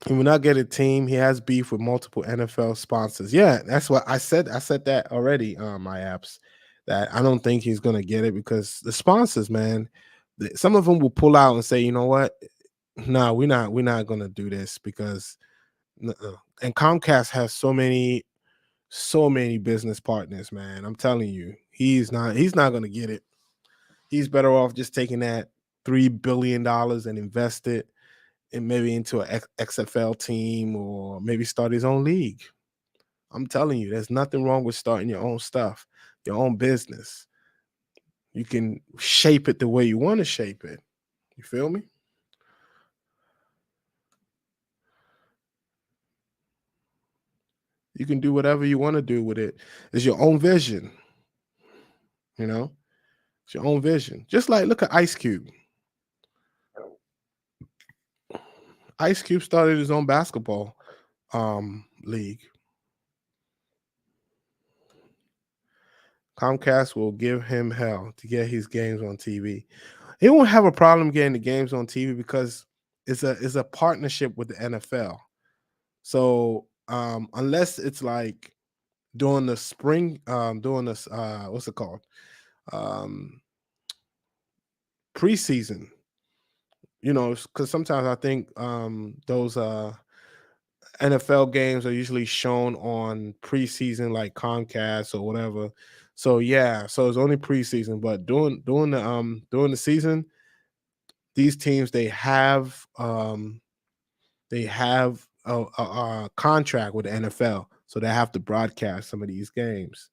He will not get a team. He has beef with multiple NFL sponsors. Yeah, that's what I said. I said that already on my apps that I don't think he's gonna get it because the sponsors, man, some of them will pull out and say, you know what? No, we're not gonna do this because and Comcast has so many business partners, man. I'm telling you, he's not gonna get it. He's better off just taking that $3 billion and invest it and maybe into a XFL team or maybe start his own league. I'm telling you, there's nothing wrong with starting your own stuff, your own business. You can shape it the way you want to shape it. You feel me? You can do whatever you want to do with it. It's your own vision, you know? It's your own vision. Just like look at Ice Cube. Ice Cube started his own basketball league. Comcast will give him hell to get his games on TV. He won't have a problem getting the games on TV because it's a partnership with the NFL. So unless it's like during the spring, during this what's it called? Um preseason, because sometimes I think those NFL games are usually shown on preseason like Comcast or whatever. So yeah, so it's only preseason, but during the season, these teams they have a contract with the NFL, so they have to broadcast some of these games.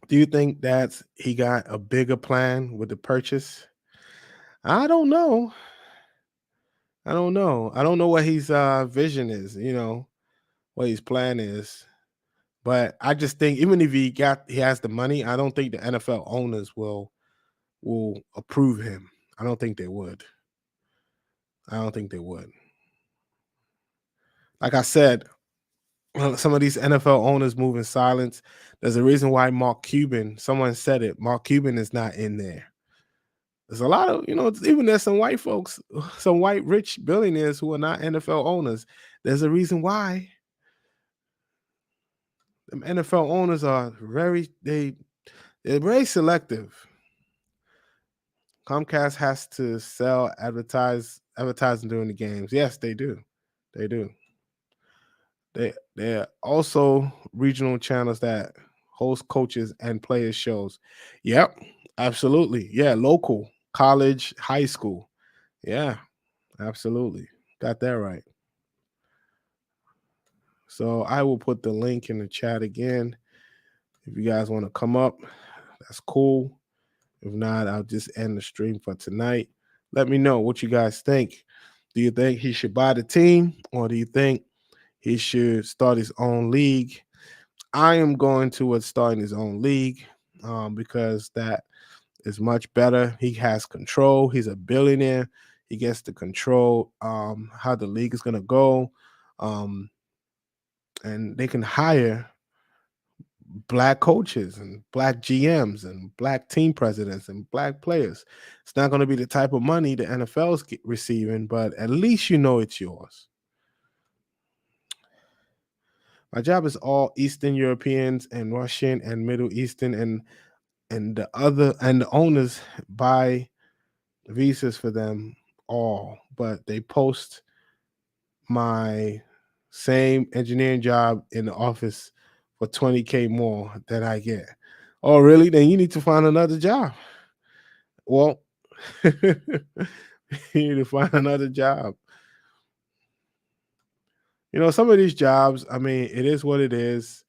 Do you think that he got a bigger plan with the purchase? I don't know. I don't know. I don't know what his vision is. What his plan is. But I just think even if he has the money, I don't think the NFL owners will approve him. I don't think they would. I don't think they would. Like I said, some of these NFL owners move in silence. There's a reason why Mark Cuban, someone said it, Mark Cuban is not in there. There's a lot of, even there's some white folks, some white rich billionaires who are not NFL owners. There's a reason why. Them NFL owners are they're very selective. Comcast has to sell advertising during the games. Yes, they do. They do. They're also regional channels that host coaches and players shows. Yep, absolutely. Yeah, local, college, high school. Yeah, absolutely. Got that right. So I will put the link in the chat again. If you guys want to come up, that's cool. If not, I'll just end the stream for tonight. Let me know what you guys think. Do you think he should buy the team or do you think he should start his own league? I am going towards starting his own league because that is much better. He has control. He's a billionaire. He gets to control how the league is going to go. And they can hire black coaches and black GMs and black team presidents and black players. It's not going to be the type of money the NFL's receiving, but at least it's yours. My job is all Eastern Europeans and Russian and Middle Eastern and the owners buy visas for them all, but they post my same engineering job in the office for $20K more than I get. Oh, really? Then you need to find another job. Well, you need to find another job. Some of these jobs, I mean, it is what it is.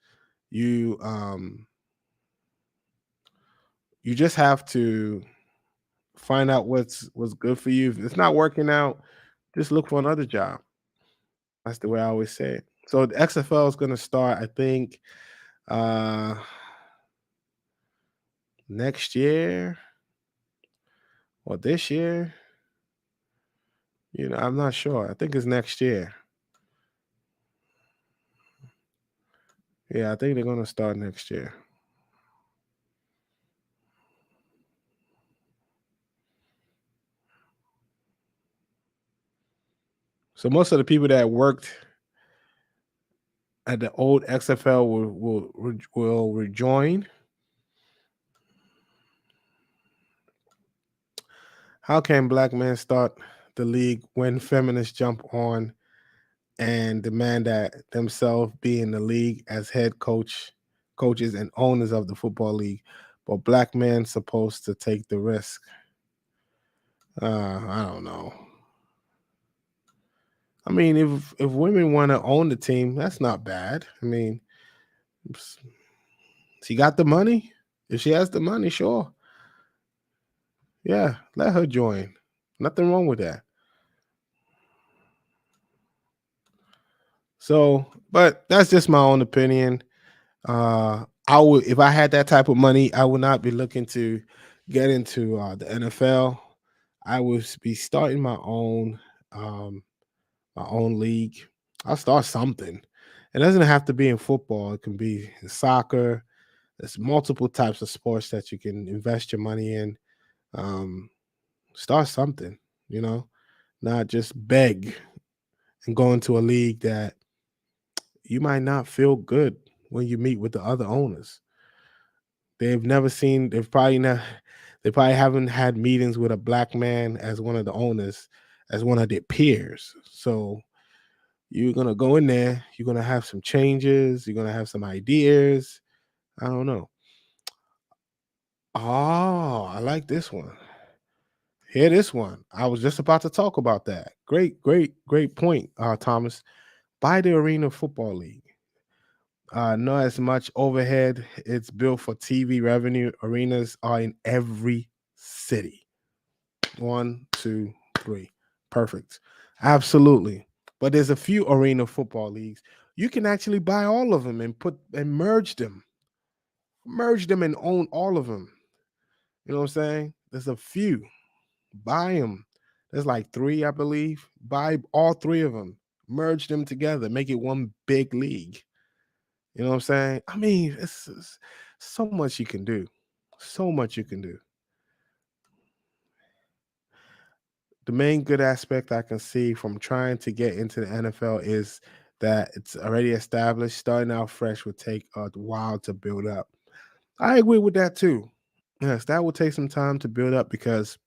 You just have to find out what's good for you. If it's not working out, just look for another job. That's the way I always say it. So the XFL is going to start, I think, next year. Well, this year, I'm not sure. I think it's next year. Yeah, I think they're gonna start next year. So most of the people that worked at the old XFL will rejoin. How can black men start the league when feminists jump on and demand that themselves be in the league as coaches and owners of the football league, but black men supposed to take the risk? I don't know. I mean, if women want to own the team, that's not bad. I mean, she got the money. If she has the money, sure. Yeah, let her join. Nothing wrong with that. So, but that's just my own opinion. I would, if I had that type of money, I would not be looking to get into the NFL. I would be starting my own league. I'll start something. It doesn't have to be in football. It can be in soccer. There's multiple types of sports that you can invest your money in. Um, Start something, not just beg and go into a league that you might not feel good when you meet with the other owners. They probably haven't had meetings with a black man as one of the owners, as one of their peers. So you're gonna go in there, you're gonna have some changes, you're gonna have some ideas. I don't know. Oh, I like this one. Hear this one. I was just about to talk about that. Great point, Thomas. Buy the Arena Football League. Not as much overhead. It's built for TV revenue. Arenas are in every city. 1, 2, 3. Perfect. Absolutely. But there's a few arena football leagues. You can actually buy all of them and merge them. Merge them and own all of them. You know what I'm saying? There's a few. Buy them. There's like 3, I believe. Buy all 3 of them. Merge them together. Make it one big league. You know what I'm saying? I mean, it's so much you can do. So much you can do. The main good aspect I can see from trying to get into the NFL is that it's already established. Starting out fresh would take a while to build up. I agree with that too. Yes, that will take some time to build up because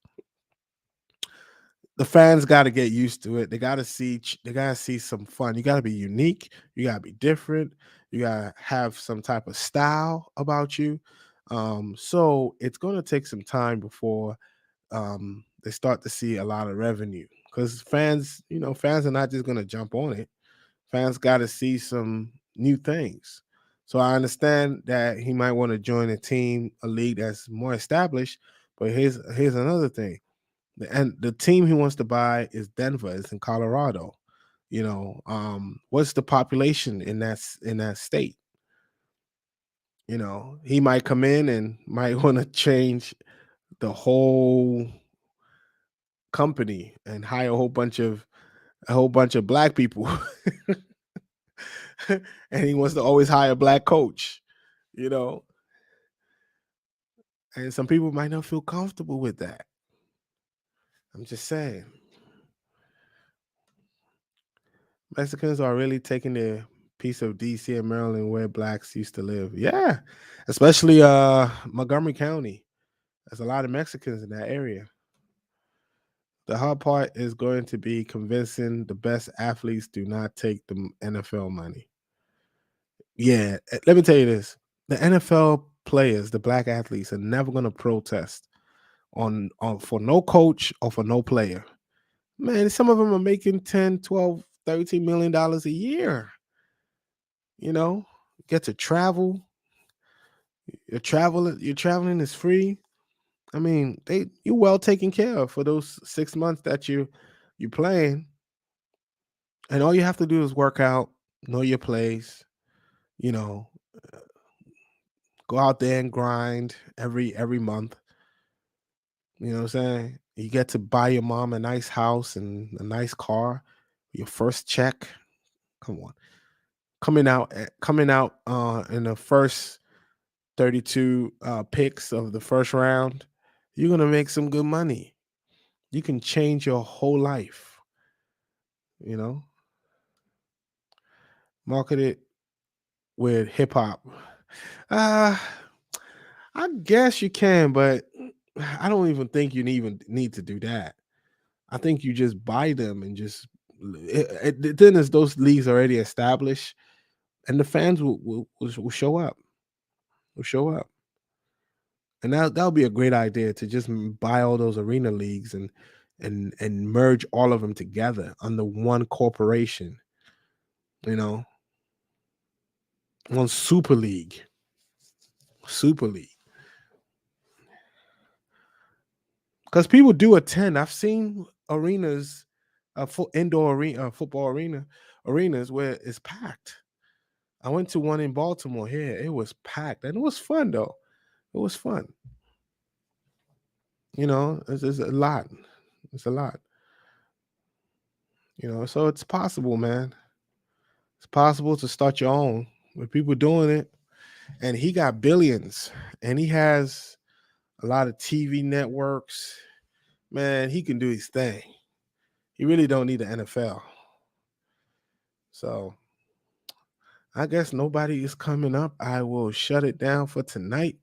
the fans got to get used to it. They got to see some fun. You got to be unique. You got to be different. You got to have some type of style about you. So it's going to take some time before they start to see a lot of revenue because fans are not just going to jump on it. Fans got to see some new things. So I understand that he might want to join a league that's more established. But here's another thing. And the team he wants to buy is Denver. It's in Colorado. What's the population in that state? He might come in and might want to change the whole company and hire a whole bunch of black people. And he wants to always hire a black coach, you know. And some people might not feel comfortable with that. I'm just saying. Mexicans are really taking their piece of DC and Maryland where blacks used to live. Yeah. Especially Montgomery County. There's a lot of Mexicans in that area. The hard part is going to be convincing the best athletes do not take the NFL money. Yeah, let me tell you this. The NFL players, the black athletes, are never going to protest on for no coach or for no player. Man, some of them are making 10, 12, 13 million dollars a year. Get to travel. You're traveling is free. I mean, you're well taken care of for those 6 months that you playing. And all you have to do is work out, know your place, you know, go out there and grind every month. You know what I'm saying? You get to buy your mom a nice house and a nice car. Your first check. Come on. Coming out in the first 32 picks of the first round, you're gonna make some good money. You can change your whole life, you know. Market it with hip hop. Uh I guess you can, but I don't even think you even need to do that. I think you just buy them and just then as those leagues already established, and the fans will show up. Will show up, and that would be a great idea to just buy all those arena leagues and merge all of them together under one corporation. You know, one super league. Because people do attend. I've seen arenas, indoor arena, football arenas where it's packed. I went to one in Baltimore here. It was packed, and it was fun though. It was fun. You know, it's a lot. It's a lot. You know, so it's possible, man. It's possible to start your own with people doing it. And he got billions, and he has a lot of TV networks. Man, he can do his thing. He really don't need the NFL. So I guess nobody is coming up. I will shut it down for tonight.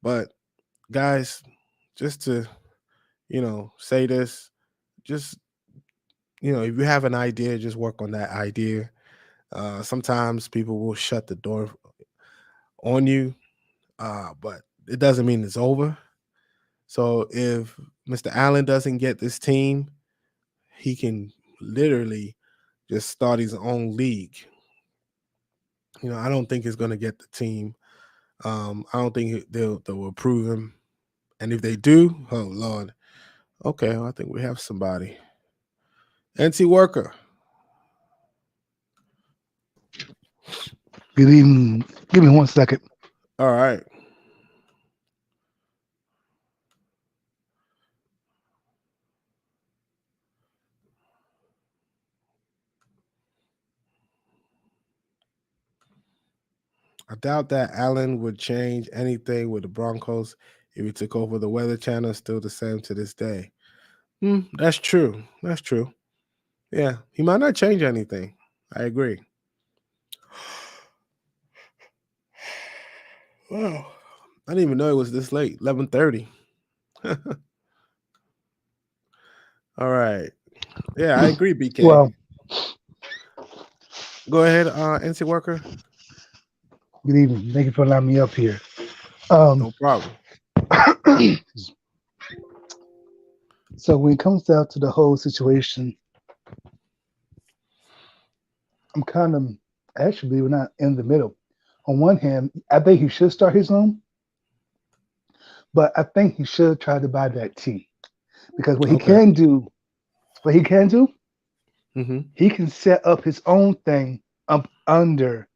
But guys, just to say this, just if you have an idea, just work on that idea. Sometimes people will shut the door on you, but it doesn't mean it's over. So if Mr. Allen doesn't get this team, he can literally just start his own league. I don't think he's going to get the team. I don't think they'll approve him. And if they do, oh Lord, okay, well, I think we have somebody. NC Worker. Good evening. Give me 1 second. All right. I doubt that Allen would change anything with the Broncos if he took over the Weather Channel. Still the same to this day. That's true. That's true. Yeah, he might not change anything. I agree. Wow, I didn't even know it was this late. 11:30. All right. Yeah, I agree. BK. Well, Go ahead, NC Worker. good evening. Thank you for allowing me up here. No problem. So when it comes down to the whole situation, I'm kind of actually we're not in the middle. On one hand, I think he should start his own, but I think he should try to buy that team because what he Okay. can do, Mm-hmm. he can set up his own thing up under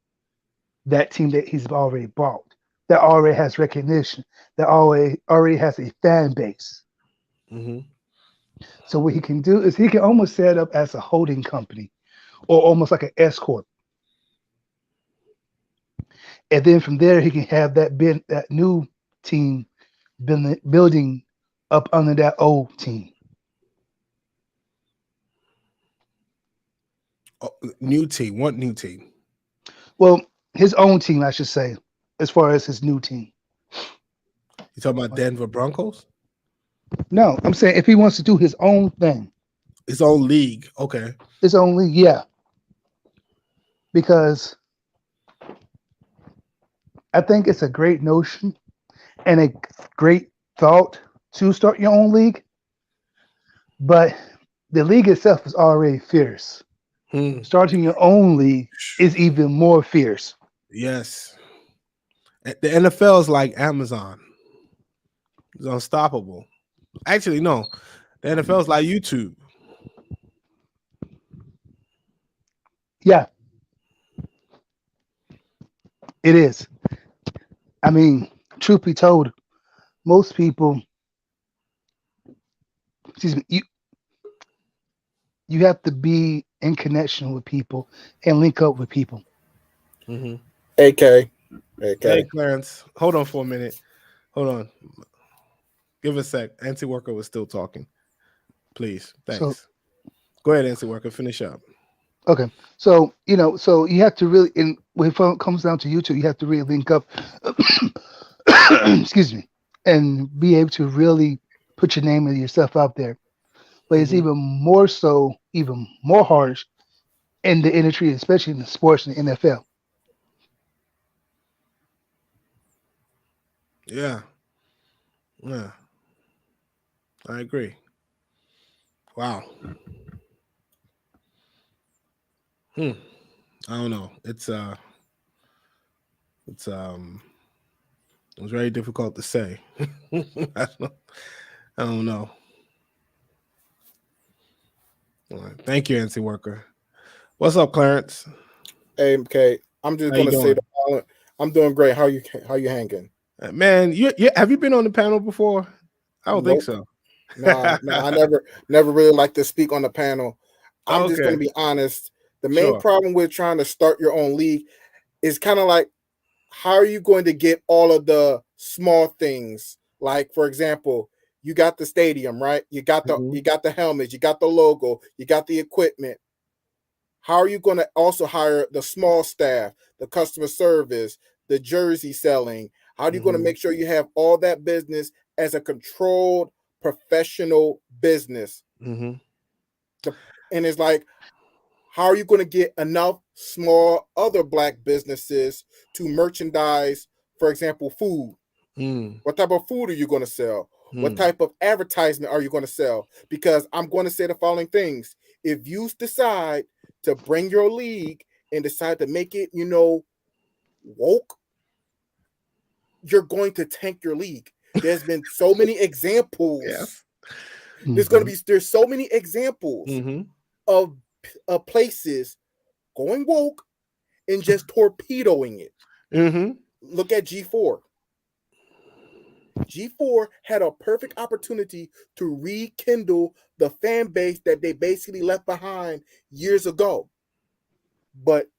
that team that he's already bought, that already has recognition, that already has a fan base. Mm-hmm. So what he can do is he can almost set it up as a holding company or almost like an escort. And then from there he can have that new team building up under that old team. Oh, new team. What new team? Well, his own team, I should say, as far as his new team. You talking about Denver Broncos? No, I'm saying if he wants to do his own thing, His own league. Okay. it's only because I think it's a great notion and a great thought to start your own league, but the league itself is already fierce. Starting your own league is even more fierce. Yes. The NFL is like Amazon. It's unstoppable. Actually, no. The NFL is like YouTube. Yeah, it is. I mean, truth be told, most people excuse me, you have to be in connection with people and link up with people. Mm-hmm. AK. Hey, Clarence, hold on for a minute. Hold on. Give a sec. NC Worker was still talking. Please. Thanks. Go ahead, NC Worker. Finish up. Okay, so so you have to really, and when it comes down to YouTube, you have to really link up. Excuse me, and be able to really put your name and yourself out there. But it's even more so, even more harsh in the industry, especially in the sports and the NFL. Yeah. Yeah. I agree. Wow. I don't know. It was very difficult to say. I don't know. All right. Thank you, NC Worker. What's up, Clarence? Hey, MK. I'm just How you gonna say doing? the following. I'm doing great. How you hanging? Man, you have you been on the panel before? I don't think Nope. so. Nah, I never really like to speak on the panel. I'm just Okay. gonna be honest. The main Sure. problem with trying to start your own league is kind of like, how are you going to get all of the small things? Like, for example, you got the stadium, right? You got the helmets, you got the logo, you got the equipment. How are you going to also hire the small staff, the customer service, the jersey selling? How are you going to make sure you have all that business as a controlled professional business? And it's like, how are you going to get enough small other Black businesses to merchandise, for example, food? What type of food are you going to sell? What type of advertisement are you going to sell? Because I'm going to say the following things. If you decide to bring your league and decide to make it, woke, you're going to tank your league. There's been so many examples. Yes. There's so many examples of places going woke and just torpedoing it. Look at G4. G4 had a perfect opportunity to rekindle the fan base that they basically left behind years ago. But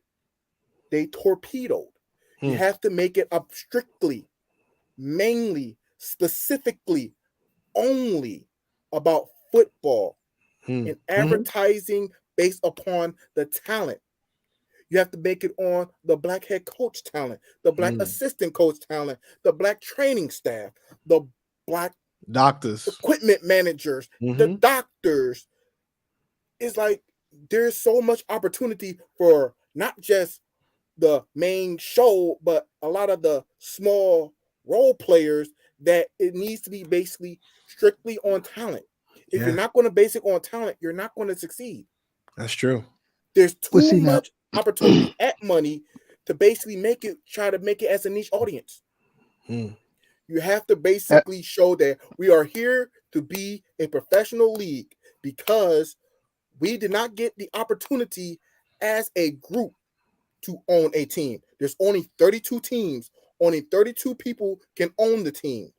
they torpedoed. You have to make it up strictly, mainly, specifically, only about football and advertising based upon the talent. You have to make it on the Black head coach talent, the Black assistant coach talent, the Black training staff, the Black doctors, equipment managers, the doctors. It's like there's so much opportunity for not just the main show, but a lot of the small role players that it needs to be basically strictly on talent. If you're not going to base it on talent, you're not going to succeed. That's true. There's too much opportunity at money to basically try to make it as a niche audience. You have to basically show that we are here to be a professional league because we did not get the opportunity as a group to own a team. There's only 32 teams. Only 32 people can own the team.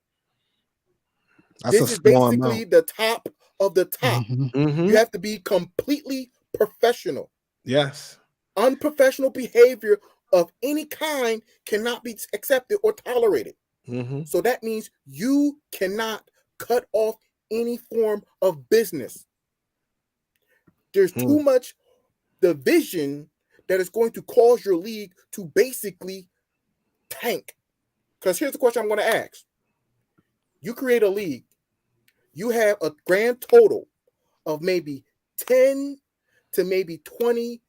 This is basically the top of the top. You have to be completely professional. Yes. Unprofessional behavior of any kind cannot be accepted or tolerated. So that means you cannot cut off any form of business. There's too much division that is going to cause your league to basically tank. Because here's the question I'm going to ask. You create a league. You have a grand total of maybe 10 to maybe 20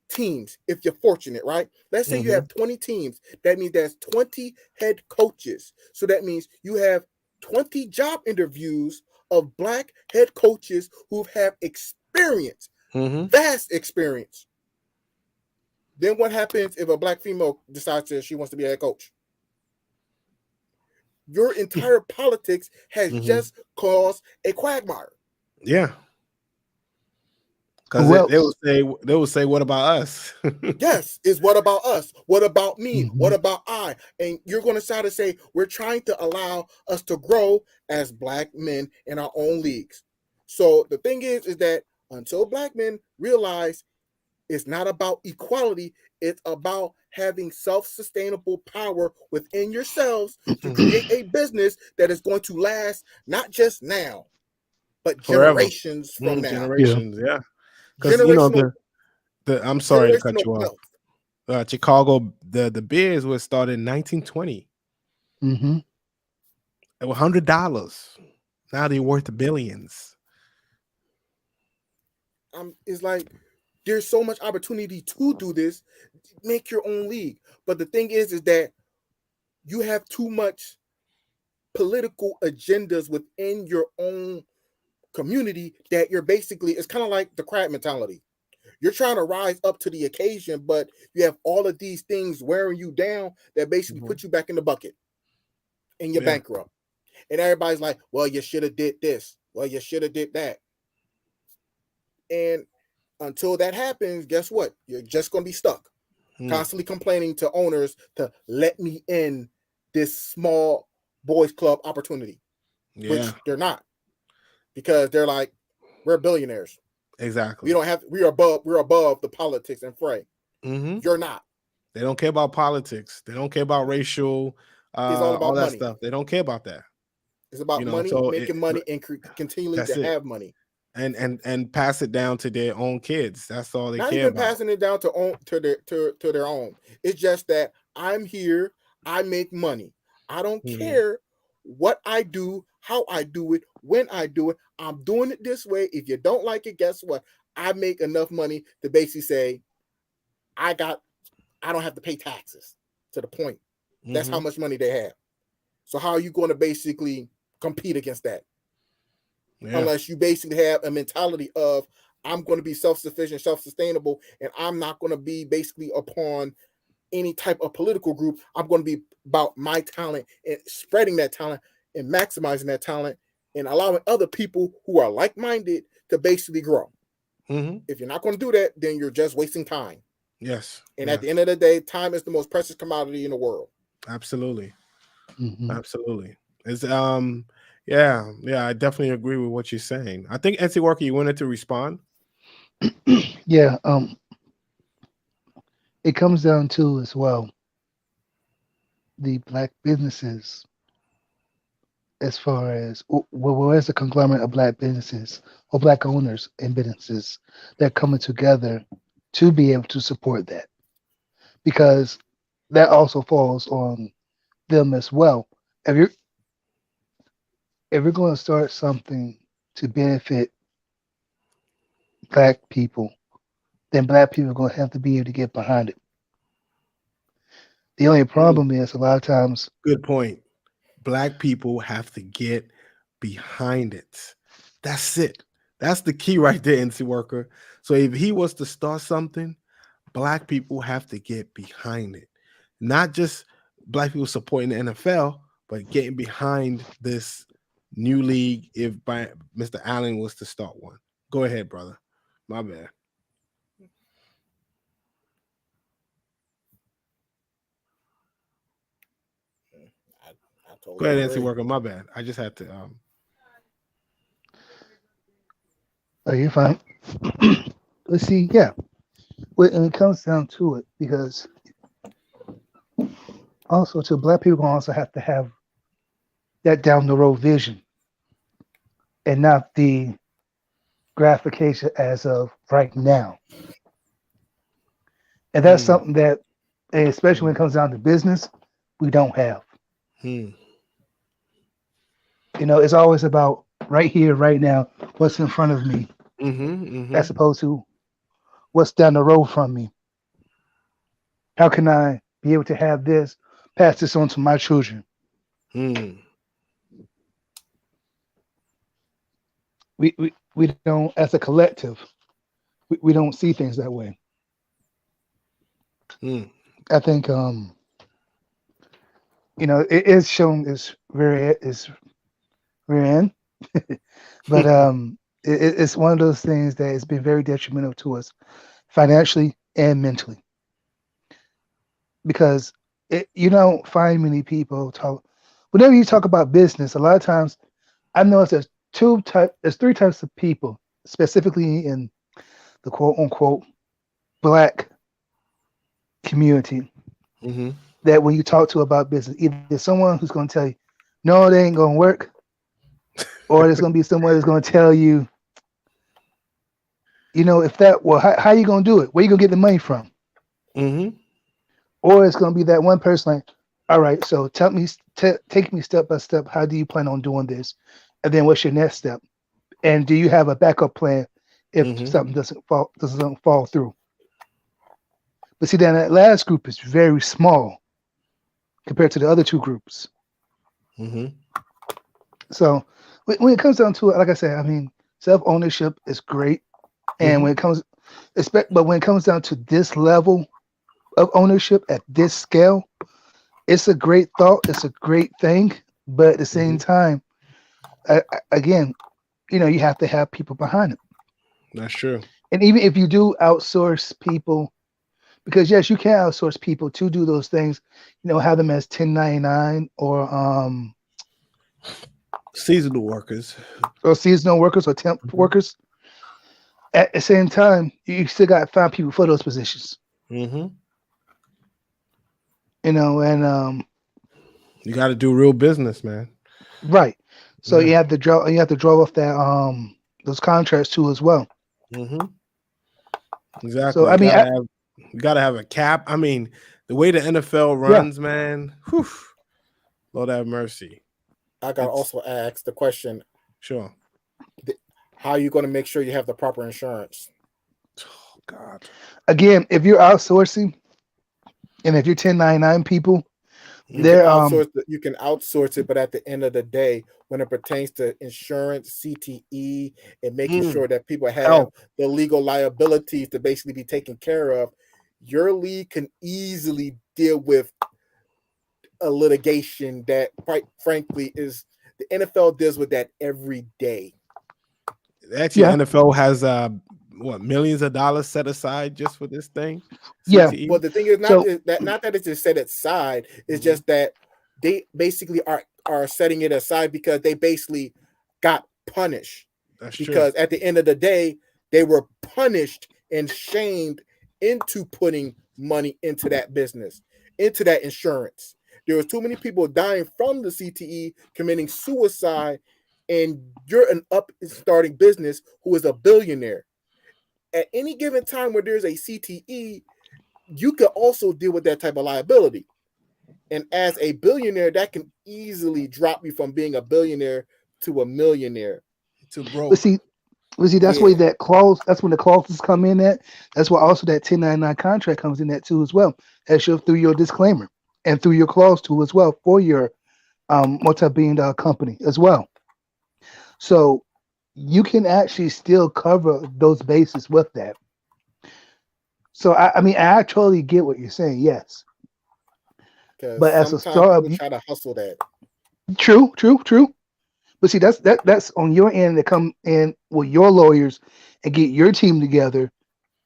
teams, if you're fortunate, right? Let's say you have 20 teams. That means there's 20 head coaches. So that means you have 20 job interviews of Black head coaches who have experience, vast experience. Then what happens if a Black female decides that she wants to be a head coach? Your entire politics has just caused a quagmire. Yeah. Because they will say, what about us? Yes, is what about us? What about me? What about I? And you're going to start to say, we're trying to allow us to grow as Black men in our own leagues. So the thing is that until black men realize it's not about equality, it's about having self-sustainable power within yourselves to create a business that is going to last not just now, but Forever. generations from now. Generations, yeah. Because you know I'm sorry to cut you off. Chicago, the beers was started in 1920. Mm-hmm. It was $100. Now they're worth billions. It's like there's so much opportunity to do this. Make your own league. But the thing is that you have too much political agendas within your own community that you're basically, it's kind of like the crab mentality. You're trying to rise up to the occasion, but you have all of these things wearing you down that basically put you back in the bucket and you're bankrupt. And everybody's like, well, you should have did this. Well, you should have did that. And until that happens, guess what? You're just going to be stuck, constantly complaining to owners to let me in this small boys club opportunity, which they're not, because they're like, we're billionaires. Exactly. We're above the politics and fray. You're not. They don't care about politics. They don't care about racial, it's all about all that money. stuff. They don't care about that. It's about money, making money, and continuing to have money. And pass it down to their own kids. That's all they Not care even about. passing it down to their own. It's just that I'm here, I make money. I don't care what I do, how I do it, when I do it. I'm doing it this way. If you don't like it, guess what? I make enough money to basically say, I don't have to pay taxes to the point. That's how much money they have. So how are you going to basically compete against that? Unless you basically have a mentality of, I'm going to be self-sufficient, self-sustainable, and I'm not going to be basically upon any type of political group. I'm going to be about my talent and spreading that talent and maximizing that talent and allowing other people who are like-minded to basically grow. If you're not going to do that, then you're just wasting time. Yes. And at the end of the day, time is the most precious commodity in the world. Absolutely. Absolutely. It's yeah, I definitely agree with what you're saying. I think NC Worker, you wanted to respond. Yeah, it comes down to as well the black businesses, as far as where's the conglomerate of black businesses or black owners and businesses that are coming together to be able to support that, because that also falls on them as well. If you're going to start something to benefit black people, then black people are going to have to be able to get behind it. The only problem is a lot of times. Good point. Black people have to get behind it. That's it. That's the key right there, NC Worker. So if he was to start something, black people have to get behind it. Not just black people supporting the NFL, but getting behind this new league if Mr. Allen was to start one. Go ahead, brother. My bad. Go ahead, NC Worker. My bad. I just had to. Oh, you're fine. Let's see. Yeah, and it comes down to it, because also to black people also have to have that down the road vision, and not the gratification as of right now. And that's something that, especially when it comes down to business, we don't have. You know, it's always about right here, right now, what's in front of me, as opposed to what's down the road from me. How can I be able to have this, pass this on to my children? We don't, as a collective, we don't see things that way. I think it is shown is very in, but it's one of those things that has been very detrimental to us financially and mentally, because you don't find many people talk. Whenever you talk about business, a lot of times I notice there's there's three types of people, specifically in the quote unquote black community, Mm-hmm. that when you talk to about business, either someone who's going to tell you, no, they ain't going to work, or there's going to be someone that's going to tell you, if that, well, how you going to do it? Where you going to get the money from? Mm-hmm. Or it's going to be that one person like, all right, so take me step by step. How do you plan on doing this? And then what's your next step? And do you have a backup plan if Mm-hmm. something doesn't fall through? But see, then that last group is very small compared to the other two groups. Mm-hmm. So when it comes down to it, like I said, I mean, self-ownership is great. And when it comes, but when it comes down to this level of ownership at this scale, it's a great thought. It's a great thing. But at the same time, again, you have to have people behind it. That's true. And even if you do outsource people, because yes, you can outsource people to do those things, have them as 1099 or Seasonal workers. or seasonal workers or temp workers. At the same time, you still got to find people for those positions. Mm-hmm. And You got to do real business, man. right. So Yeah. you have to draw off that those contracts too as well. Mm-hmm. Exactly. So I mean, you got to have a cap. I mean, the way the NFL runs, man. Whew, Lord have mercy. I got to also ask the question: Sure. how are you going to make sure you have the proper insurance? Oh God. Again, if you're outsourcing, and if you're 1099 people, You can outsource it, but at the end of the day, when it pertains to insurance, CTE, and making sure that people have the legal liabilities to basically be taken care of, your league can easily deal with a litigation that, quite frankly, is the NFL deals with that every day. Actually, NFL has millions of dollars set aside just for this thing. Yeah. CTE? Well, the thing is not that it's just set aside. It's just that they basically are setting it aside because they basically got punished. That's because true. At the end of the day, they were punished and shamed into putting money into that business, into that insurance. There was too many people dying from the CTE, committing suicide, and you're an upstarting business who is a billionaire. At any given time where there's a CTE, you could also deal with that type of liability. And as a billionaire, that can easily drop you from being a billionaire to a millionaire. To broke. But see, that's where that clause. That's when the clauses come in. That's where also that 1099 contract comes in that too as well. As through your disclaimer and through your clause too as well for your multi-billion-dollar company as well. So you can actually still cover those bases with that. So I mean, I totally get what you're saying. Yes, but as a startup, people try to hustle that. True. But see, that's on your end to come in with your lawyers and get your team together,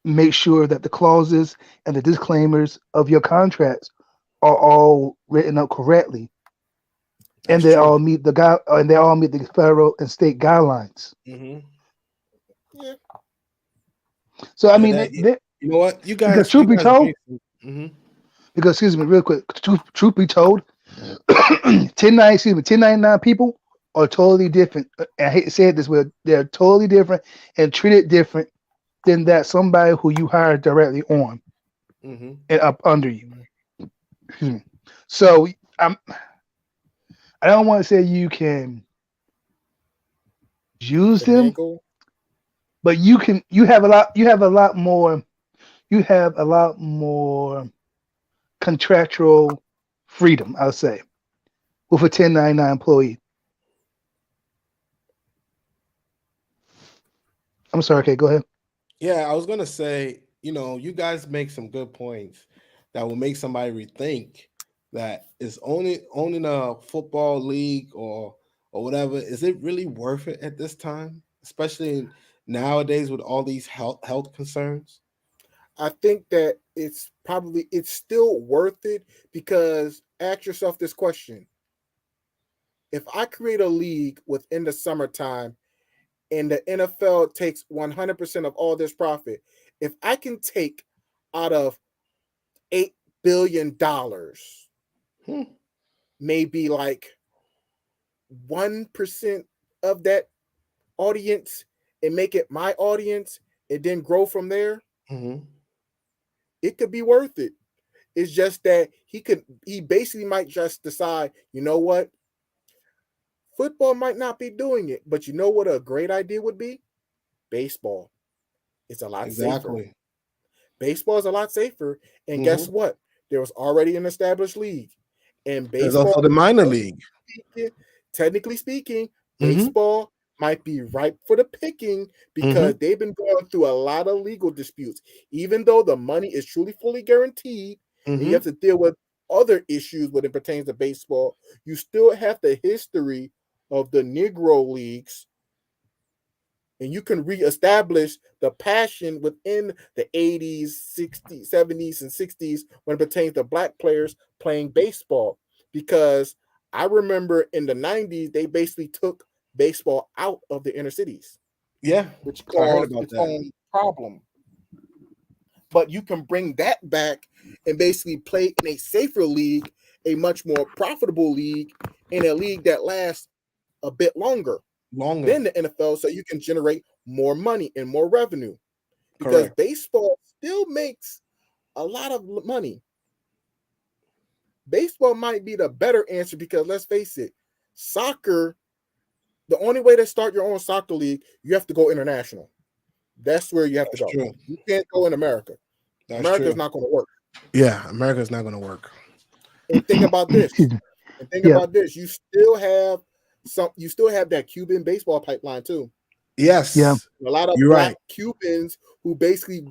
make sure that the clauses and the disclaimers of your contracts are all written up correctly, and they all meet the federal and state guidelines. Mm-hmm. Yeah. So I mean, you know what, you guys. Because truth be told, mm-hmm. because excuse me, real quick. Truth be told, 1099 people are totally different. I hate to say it this way, they're totally different and treated different than that somebody who you hire directly on and up under you. So I don't want to say you can use them, but you have a lot more contractual freedom, I'll say, with a 1099 employee. I'm sorry, okay, go ahead. Yeah, I was gonna say, you guys make some good points that will make somebody rethink that is owning a football league or whatever. Is it really worth it at this time, especially nowadays with all these health concerns? I think that it's still worth it, because ask yourself this question: if I create a league within the summertime and the NFL takes 100% of all this profit, if I can take out of $8 billion, maybe like 1% of that audience and make it my audience and then grow from there, it could be worth it. It's just that he basically might just decide, you know what? Football might not be doing it, but you know what a great idea would be? Baseball. It's a lot safer. Baseball is a lot safer. And guess what? There was already an established league. And baseball, there's also the minor league. Technically speaking, baseball might be ripe for the picking because they've been going through a lot of legal disputes. Even though the money is truly fully guaranteed, and you have to deal with other issues when it pertains to baseball, you still have the history of the Negro leagues, and you can reestablish the passion within the 80s, 60s, 70s, and 60s when it pertains to black players playing baseball. Because I remember in the 90s, they basically took baseball out of the inner cities. Yeah, which caused its own problem. But you can bring that back and basically play in a safer league, a much more profitable league, in a league that lasts a bit longer than the NFL, so you can generate more money and more revenue. Because baseball still makes a lot of money. Baseball might be the better answer because let's face it, soccer, the only way to start your own soccer league, you have to go international. That's where you have to go. True. You can't go in America. America's not going to work. Yeah, America's not going to work. And think about this. You still have that Cuban baseball pipeline too. Yes. Yeah. A lot of black Cubans who basically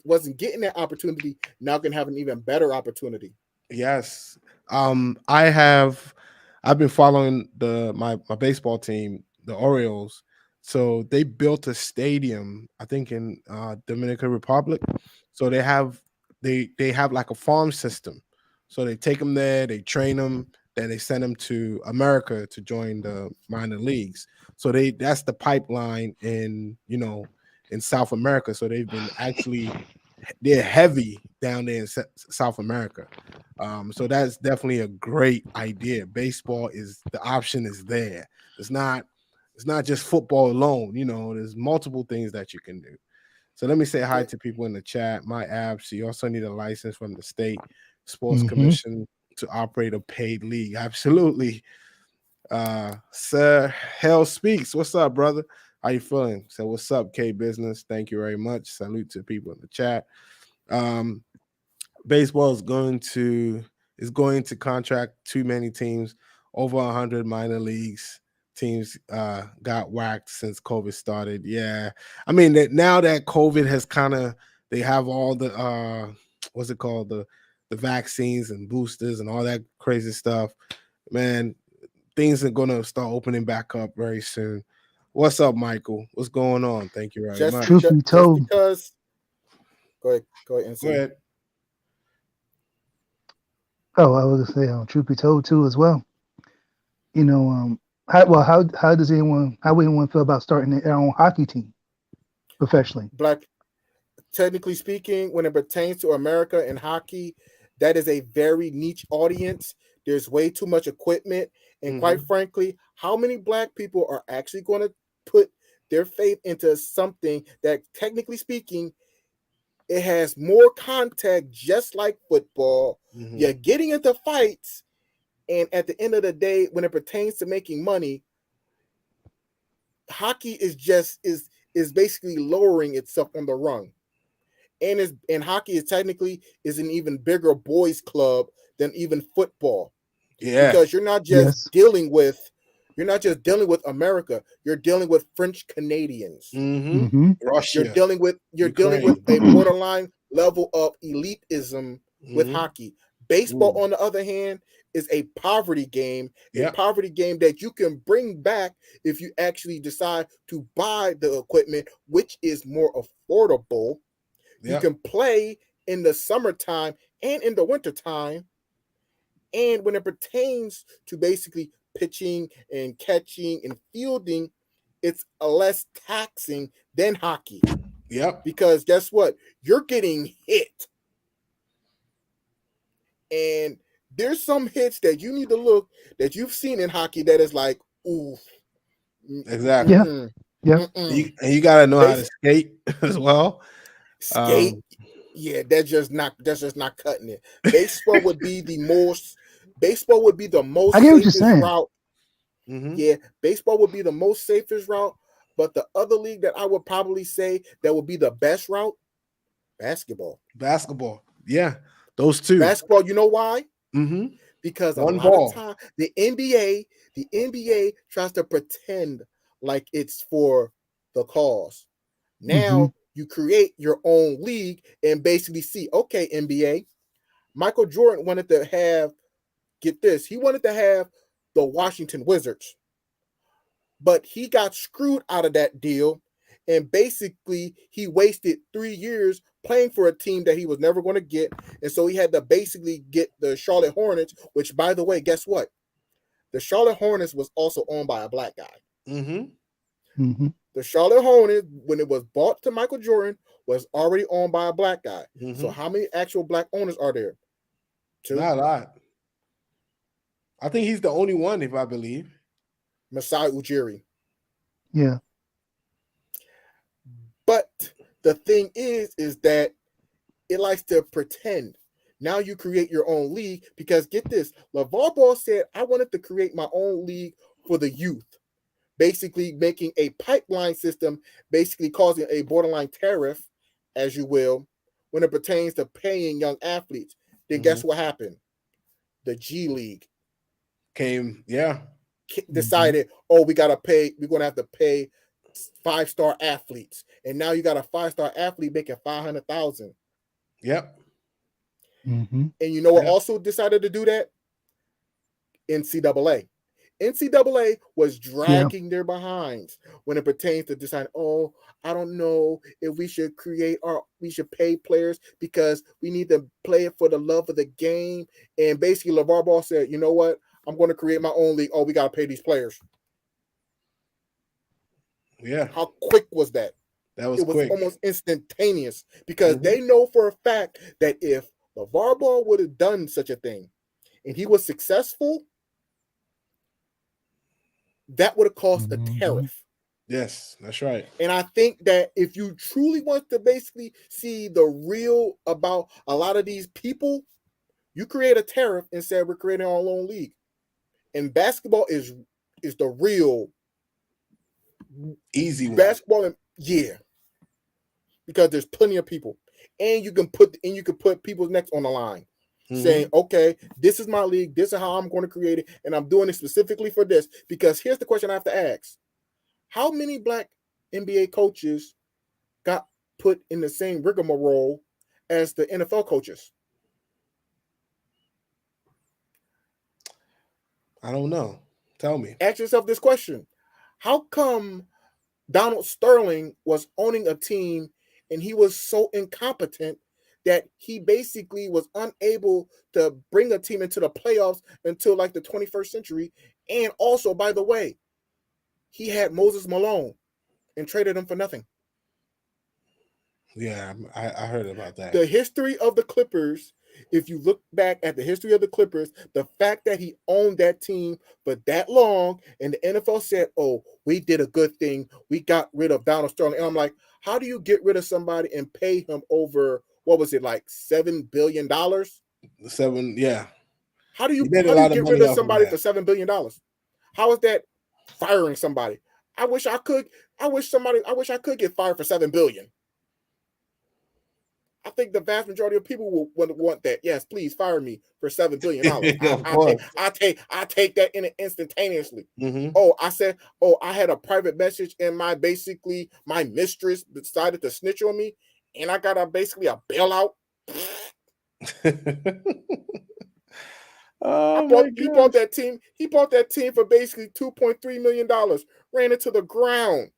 wasn't getting that opportunity now can have an even better opportunity. Yes. I've been following my baseball team, the Orioles. So they built a stadium, I think in Dominican Republic. So they have like a farm system. So they take them there, they train them, then they send them to America to join the minor leagues. So that's the pipeline in South America. So they've been they're heavy down there in South America. So that's definitely a great idea. Baseball the option is there. It's not just football alone. There's multiple things that you can do. So let me say hi to people in the chat. My abs, you also need a license from the state sports commission to operate a paid league. Absolutely. Sir Hell Speaks. What's up, brother? How you feeling? So what's up, K Business? Thank you very much. Salute to people in the chat. Baseball is going to contract too many teams. Over 100 minor leagues teams got whacked since COVID started. Yeah, I mean now that COVID has they have all the what's it called, the vaccines and boosters and all that crazy stuff. Man, things are gonna start opening back up very soon. What's up, Michael? What's going on? Thank you very much. Truth be told, because go ahead and go ahead. Oh, I was gonna say, truth be told too, as well. How would anyone feel about starting their own hockey team professionally? Technically speaking, when it pertains to America and hockey, that is a very niche audience. There's way too much equipment, and quite frankly, how many black people are actually going to put their faith into something that, technically speaking, it has more contact, just like football. You're getting into fights, and at the end of the day, when it pertains to making money, hockey is basically lowering itself on the rung. And hockey is technically an even bigger boys club than even football. Yeah, because you're not just dealing with America. You're dealing with French Canadians. Russia. You're dealing with a borderline level of elitism with hockey. Baseball, on the other hand, is a poverty game. A poverty game that you can bring back if you actually decide to buy the equipment, which is more affordable. You can play in the summertime and in the wintertime. And when it pertains to basically pitching and catching and fielding, it's a less taxing than hockey. Yep. Because guess what? You're getting hit. And there's some hits that you need to look that you've seen in hockey that is like, ooh. Exactly. Yeah. And you got to know how to skate as well. Skate. Yeah, that's just not cutting it. Baseball would be the most I get what you're safest saying. route. Yeah, baseball would be the most safest route, but the other league that I would probably say that would be the best route, basketball. Yeah, those two. Basketball, you know why? Mm-hmm. Because One a lot ball. of time the NBA tries to pretend like it's for the cause. Now you create your own league and basically see, okay, NBA, Michael Jordan wanted to have, get this, he wanted to have the Washington Wizards, but he got screwed out of that deal, and basically he wasted 3 years playing for a team that he was never going to get, and so he had to basically get the Charlotte Hornets, which, by the way, guess what? The Charlotte Hornets was also owned by a black guy. The Charlotte Hornets, when it was bought to Michael Jordan, was already owned by a black guy. So how many actual black owners are there? 2. Not a lot. I think he's the only one, if I believe. Masai Ujiri. Yeah. But the thing is that it likes to pretend. Now you create your own league because, get this, LeVar Ball said, I wanted to create my own league for the youth. Basically making a pipeline system, basically causing a borderline tariff, as you will, when it pertains to paying young athletes. Then guess what happened? The G League came, decided, oh, we're going to have to pay 5-star athletes. And now you got a 5-star athlete making $500,000. Yep. And you know what also decided to do that? NCAA. NCAA was dragging their behinds when it pertains to deciding, oh, I don't know if we should we should pay players because we need to play it for the love of the game. And basically LeVar Ball said, you know what? I'm going to create my own league. Oh, we got to pay these players. Yeah. How quick was that? It was quick. Almost instantaneous because they know for a fact that if LeVar Ball would have done such a thing and he was successful, that would have cost a tariff. Yes, that's right. And I think that if you truly want to basically see the real about a lot of these people, you create a tariff and say we're creating our own league. And basketball is the real easy one. Basketball, because there's plenty of people, and you can put people's necks on the line. Saying, okay, this is my league, this is how I'm going to create it, and I'm doing it specifically for this. Because here's the question I have to ask. How many black NBA coaches got put in the same rigmarole as the NFL coaches? I don't know. Tell me. Ask yourself this question. How come Donald Sterling was owning a team and he was so incompetent that he basically was unable to bring a team into the playoffs until like the 21st century? And also, by the way, he had Moses Malone and traded him for nothing. Yeah, I heard about that. The history of the Clippers, if you look back at the history of the Clippers, the fact that he owned that team for that long and the NFL said, oh, we did a good thing. We got rid of Donald Sterling. And I'm like, how do you get rid of somebody and pay him over, what was it, like $7 billion? Yeah. How do you get rid of somebody for $7 billion? How is that firing somebody? I wish I could get fired for $7 billion. I think the vast majority of people will want that. Yes, please fire me for $7 billion. I take that in instantaneously. Oh, I had a private message and my mistress decided to snitch on me, and I got a bailout. He bought that team. He bought that team for basically $2.3 million. Ran it to the ground.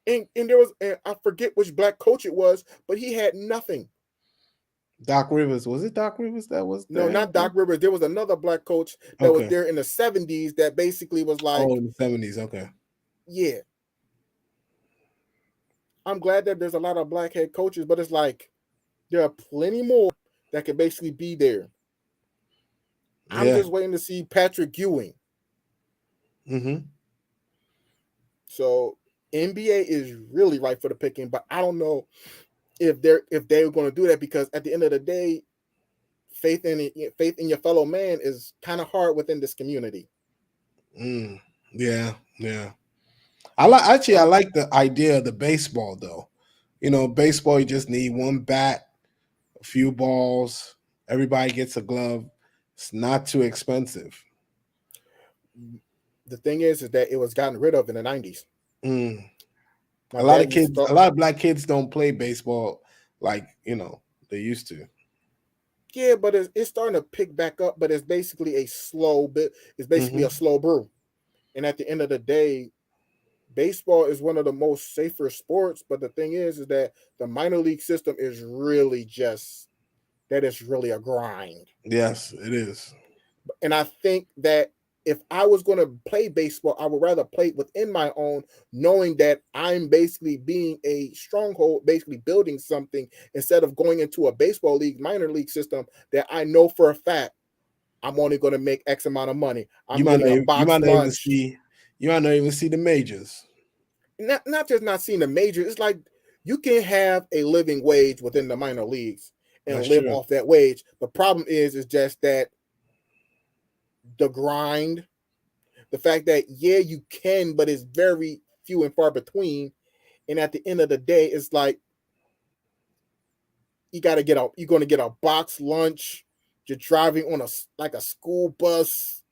And there was, I forget which black coach it was, but he had nothing. Doc Rivers. Was it Doc Rivers that was there? No, not Doc Rivers. There was another black coach that was there in the 70s that basically was like... Oh, in the 70s, okay. yeah. I'm glad that there's a lot of black head coaches, but it's like there are plenty more that can basically be there. I'm Yeah. just waiting to see Patrick Ewing. Mm-hmm. So NBA is really right for the picking, but I don't know if they're going to do that, because at the end of the day, faith in your fellow man is kind of hard within this community. Yeah, yeah. I like the idea of the baseball though. You know, baseball you just need one bat, a few balls, everybody gets a glove. It's not too expensive. The thing is that it was gotten rid of in the 90s. A lot of black kids don't play baseball like, they used to. Yeah, but it's starting to pick back up, but it's basically a slow bit. It's basically a slow brew. And at the end of the day, baseball is one of the most safer sports. But the thing is that the minor league system is really it's really a grind. Yes, it is. And I think that if I was going to play baseball, I would rather play within my own, knowing that I'm basically being a stronghold, basically building something, instead of going into a baseball league, minor league system that I know for a fact I'm only going to make X amount of money. I'm getting a box lunch. You might not even see the majors. Not just not seeing the majors. It's like you can have a living wage within the minor leagues and live off that wage. The problem is just that the grind, the fact that you can, but it's very few and far between. And at the end of the day, it's like you're going to get a box lunch. You're driving on a school bus.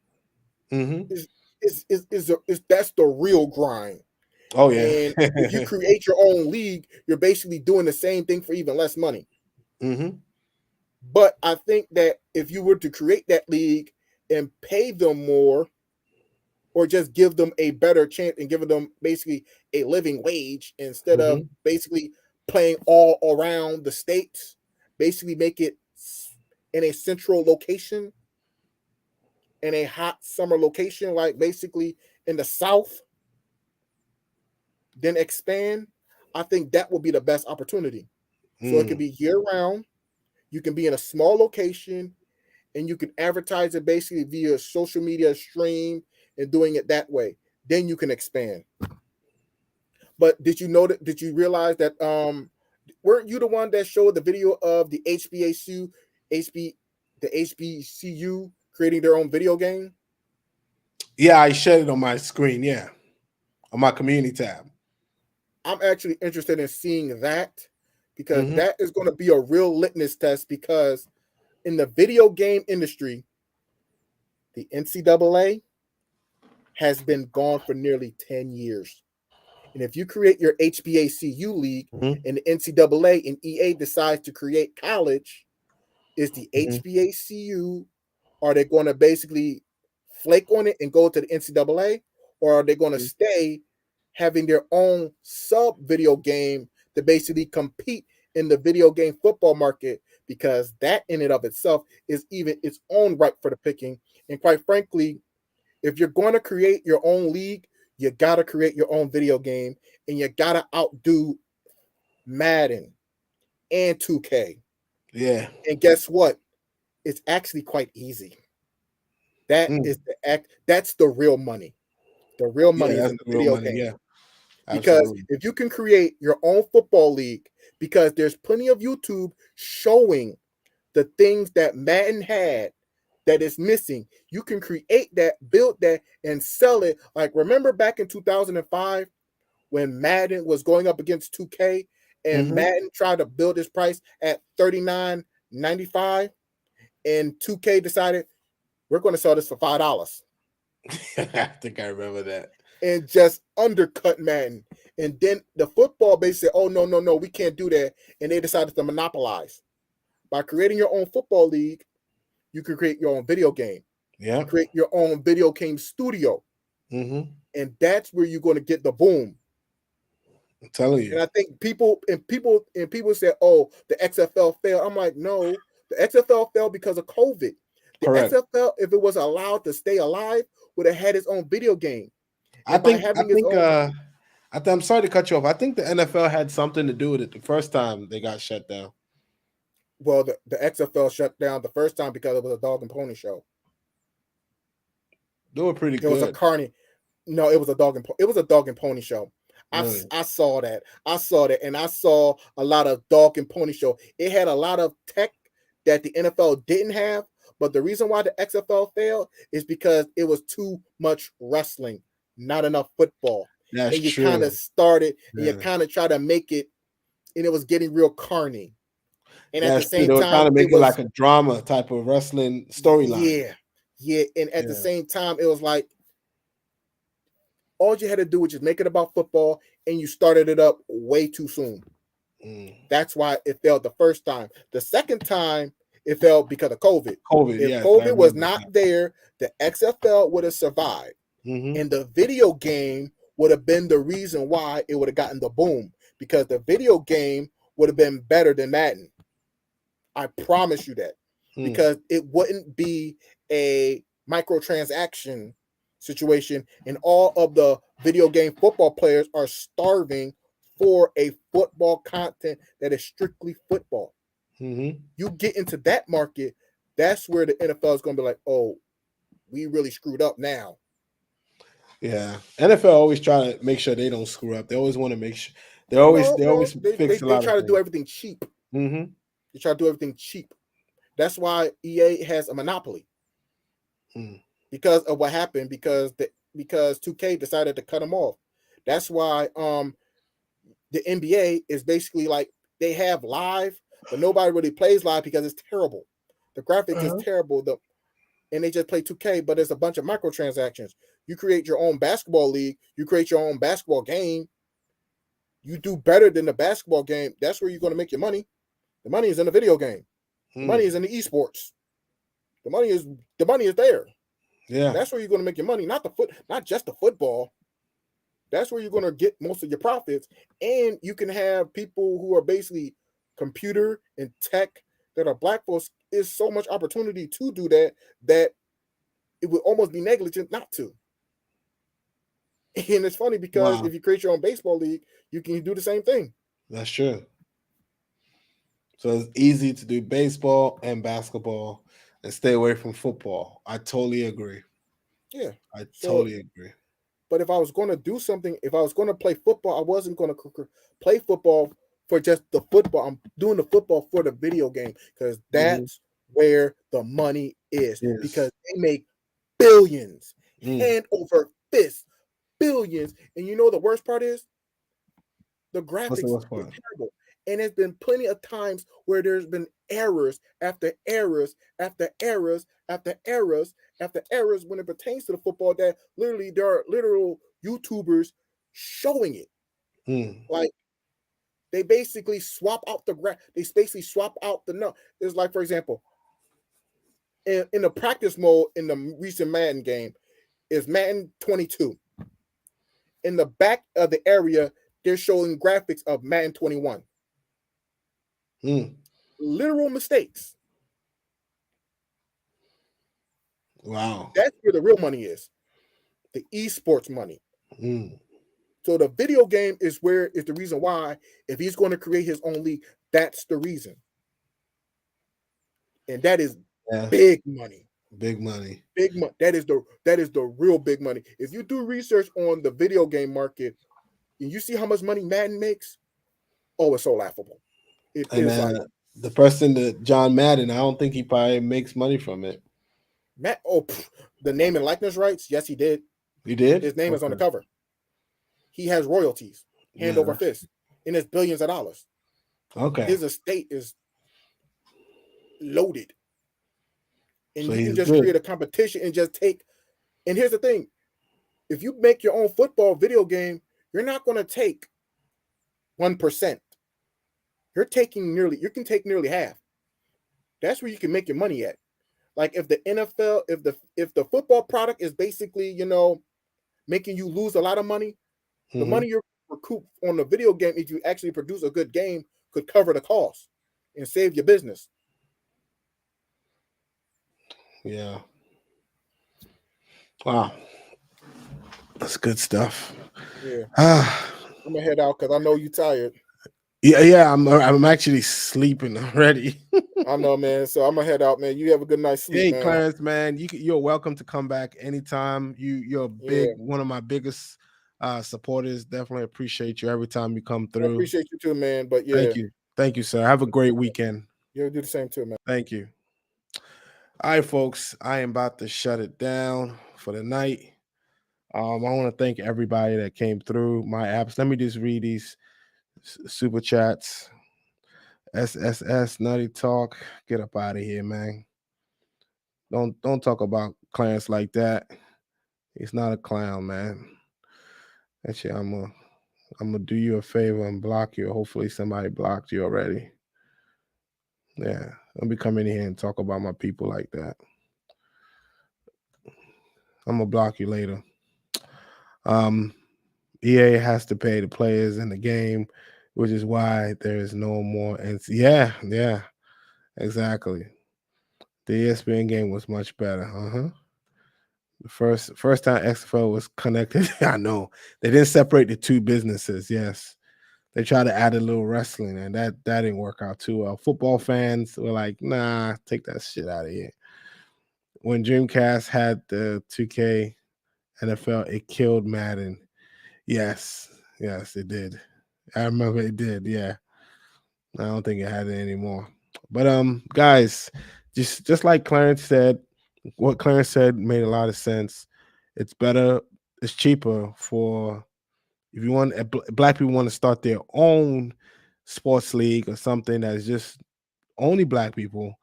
That's the real grind. Oh yeah. And if you create your own league, you're basically doing the same thing for even less money. But I think that if you were to create that league and pay them more, or just give them a better chance and give them basically a living wage instead of basically playing all around the states, basically make it in a central location, in a hot summer location, like basically in the South, then expand. I think that will be the best opportunity. So it can be year round. You can be in a small location, and you can advertise it basically via social media stream and doing it that way. Then you can expand. But did you realize that weren't you the one that showed the video of the HBCU creating their own video game? Yeah, I shared it on my screen, on my community tab. I'm actually interested in seeing that, because that is going to be a real litmus test, because in the video game industry, the NCAA has been gone for nearly 10 years. And if you create your HBACU league and the NCAA and EA decides to create college, is the HBACU, are they going to basically flake on it and go to the NCAA? Or are they going to stay having their own sub video game to basically compete in the video game football market? Because that in and of itself is even its own right for the picking. And quite frankly, if you're going to create your own league, you got to create your own video game, and you got to outdo Madden and 2K. Yeah. And guess what? It's actually quite easy. That's the real money. The real money is in the video game. Yeah. Because if you can create your own football league, because there's plenty of YouTube showing the things that Madden had that is missing, you can create that, build that, and sell it. Like, remember back in 2005 when Madden was going up against 2K, and Madden tried to build his price at $39.95, and 2K decided we're going to sell this for $5. I think I remember that. And just undercut Madden. And then the football base said, oh, no, we can't do that. And they decided to monopolize. By creating your own football league, you can create your own video game. Yeah. Create your own video game studio. And that's where you're going to get the boom. I'm telling you. And I think people say, oh, the XFL failed. I'm like, no, the XFL failed because of COVID. The XFL, if it was allowed to stay alive, would have had its own video game. I think own, I'm sorry to cut you off. I think the NFL had something to do with it the first time they got shut down. well, the XFL shut down the first time because it was a dog and pony show. They were pretty It good. was a carny. No, it was a dog and pony show. Really? I saw that. And I saw a lot of dog and pony show. It had a lot of tech that the NFL didn't have, but the reason why the XFL failed is because it was too much wrestling, not enough football. That's and you true. kind of started, and Yeah. you kind of try to make it, and it was getting real carny. And at the That's true. same They were time, trying to make it was like a drama type of wrestling storyline. yeah. And at the Yeah. same time, it was like all you had to do was just make it about football, and you started it up way too soon. That's why it failed the first time. The second time, it failed because of COVID. If COVID was not there, the XFL would have survived. And the video game would have been the reason why it would have gotten the boom, because the video game would have been better than Madden. I promise you that. Because it wouldn't be a microtransaction situation, and all of the video game football players are starving for a football content that is strictly football. You get into that market, that's where the NFL is going to be like, oh, we really screwed up now. Yeah, NFL always try to make sure they don't screw up. They always want to make sure they always fix a lot. They try to do everything cheap. They try to do everything cheap. That's why EA has a monopoly. Because of what happened, because 2K decided to cut them off. That's why the NBA is basically like they have live, but nobody really plays live because it's terrible. The graphics is terrible. And they just play 2K, but there's a bunch of microtransactions. You create your own basketball league, you create your own basketball game, you do better than the basketball game. That's where you're going to make your money. The money is in the video game. The money is in the esports. The money is there. Yeah, that's where you're going to make your money. Not just the football. That's where you're going to get most of your profits, and you can have people who are basically computer and tech that are black folks. Is so much opportunity to do that it would almost be negligent not to. And it's funny because if you create your own baseball league, you can do the same thing. That's true. So it's easy to do baseball and basketball and stay away from football. I totally agree. Yeah, I totally agree. But if I was going to do something, if I was going to play football, I wasn't going to play football for just the football. I'm doing the football for the video game, because that's where the money is. Because they make billions, hand over fist, billions. And you know the worst part is? The graphics is terrible. And there's been plenty of times where there's been errors after errors after errors after errors after errors when it pertains to the football, that literally there are literal YouTubers showing it. Like they basically swap out the no. It's like, for example, in the practice mode in the recent Madden game is Madden 22. In the back of the area, they're showing graphics of Madden 21. Literal mistakes. Wow. That's where the real money is. The esports money. So the video game is the reason why, if he's going to create his own league, that's the reason. And that is big money. Big money. Big money. That is the real big money. If you do research on the video game market and you see how much money Madden makes, oh, it's so laughable. It is like the person that John Madden, I don't think he probably makes money from it. The name and likeness rights? Yes, he did. He did? His name is on the cover. He has royalties, hand over fist, and it's billions of dollars. Okay. His estate is loaded. And so you can just create a competition and just take. And here's the thing. If you make your own football video game, you're not going to take 1%. You can take nearly half. That's where you can make your money at. Like if the NFL, if the football product is basically, making you lose a lot of money, the money you're recoup on the video game, if you actually produce a good game, could cover the cost and save your business. Yeah. Wow. That's good stuff. Yeah. Ah, I'm gonna head out because I know you tired. yeah. I'm actually sleeping already. I know, man. So I'm gonna head out, man. You have a good night's sleep, Hey, man. Clarence, man, you're welcome to come back anytime. You're one of my biggest supporters. Definitely appreciate you every time you come I through. appreciate you too, man. But yeah, thank you, sir. Have a great weekend. You'll do the same too, man. Thank you. All right, folks, I am about to shut it down for the night. I want to thank everybody that came through my apps. Let me just read these super chats. SSS Nutty Talk, get up out of here, man. Don't talk about Clarence like that. He's not a clown, man. Actually, I'm gonna do you a favor and block you. Hopefully, somebody blocked you already. Yeah, don't be coming in here and talk about my people like that. I'm gonna block you later. EA has to pay the players in the game, which is why there is no more. And yeah, exactly. The ESPN game was much better. The first time XFL was connected, I know they didn't separate the two businesses. Yes, they tried to add a little wrestling, and that didn't work out too well. Football fans were like, "Nah, take that shit out of here." When Dreamcast had the 2K NFL, it killed Madden. Yes, it did. I remember it did. Yeah, I don't think it had it anymore. But guys, just like Clarence said, what Clarence said made a lot of sense. It's better, it's cheaper for if you want black people want to start their own sports league or something that's just only black people.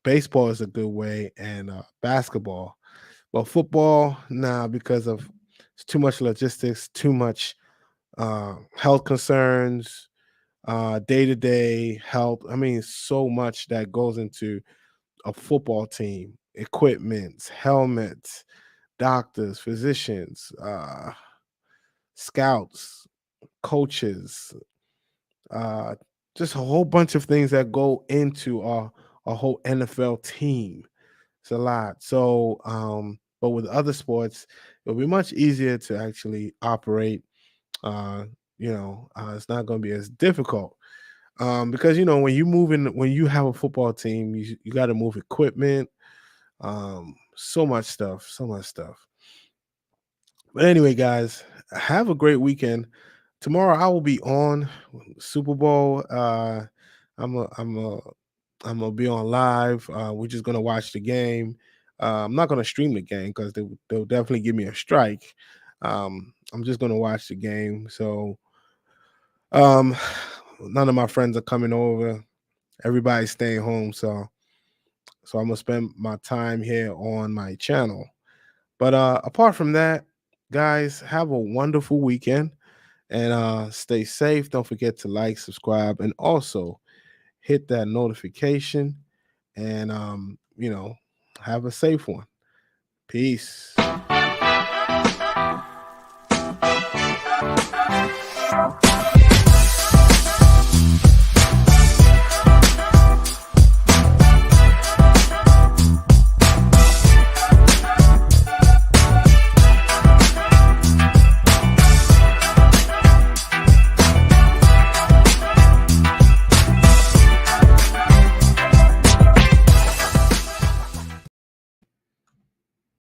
Baseball is a good way, and basketball. But football, nah, because of it's too much logistics, too much health concerns, day-to-day health. I mean, so much that goes into a football team: equipment, helmets, doctors, physicians, scouts, coaches, just a whole bunch of things that go into a whole NFL team. It's a lot. So, but with other sports, it'll be much easier to actually operate. It's not going to be as difficult because when you have a football team, you got to move equipment. So much stuff. But anyway, guys, have a great weekend. Tomorrow I will be on Super Bowl. I'm gonna be on live. We're just gonna watch the game. I'm not gonna stream the game because they'll definitely give me a strike. I'm just gonna watch the game. So none of my friends are coming over. Everybody's staying home. So I'm gonna spend my time here on my channel. But apart from that, guys, have a wonderful weekend and stay safe. Don't forget to like, subscribe, and also hit that notification and have a safe one. Peace.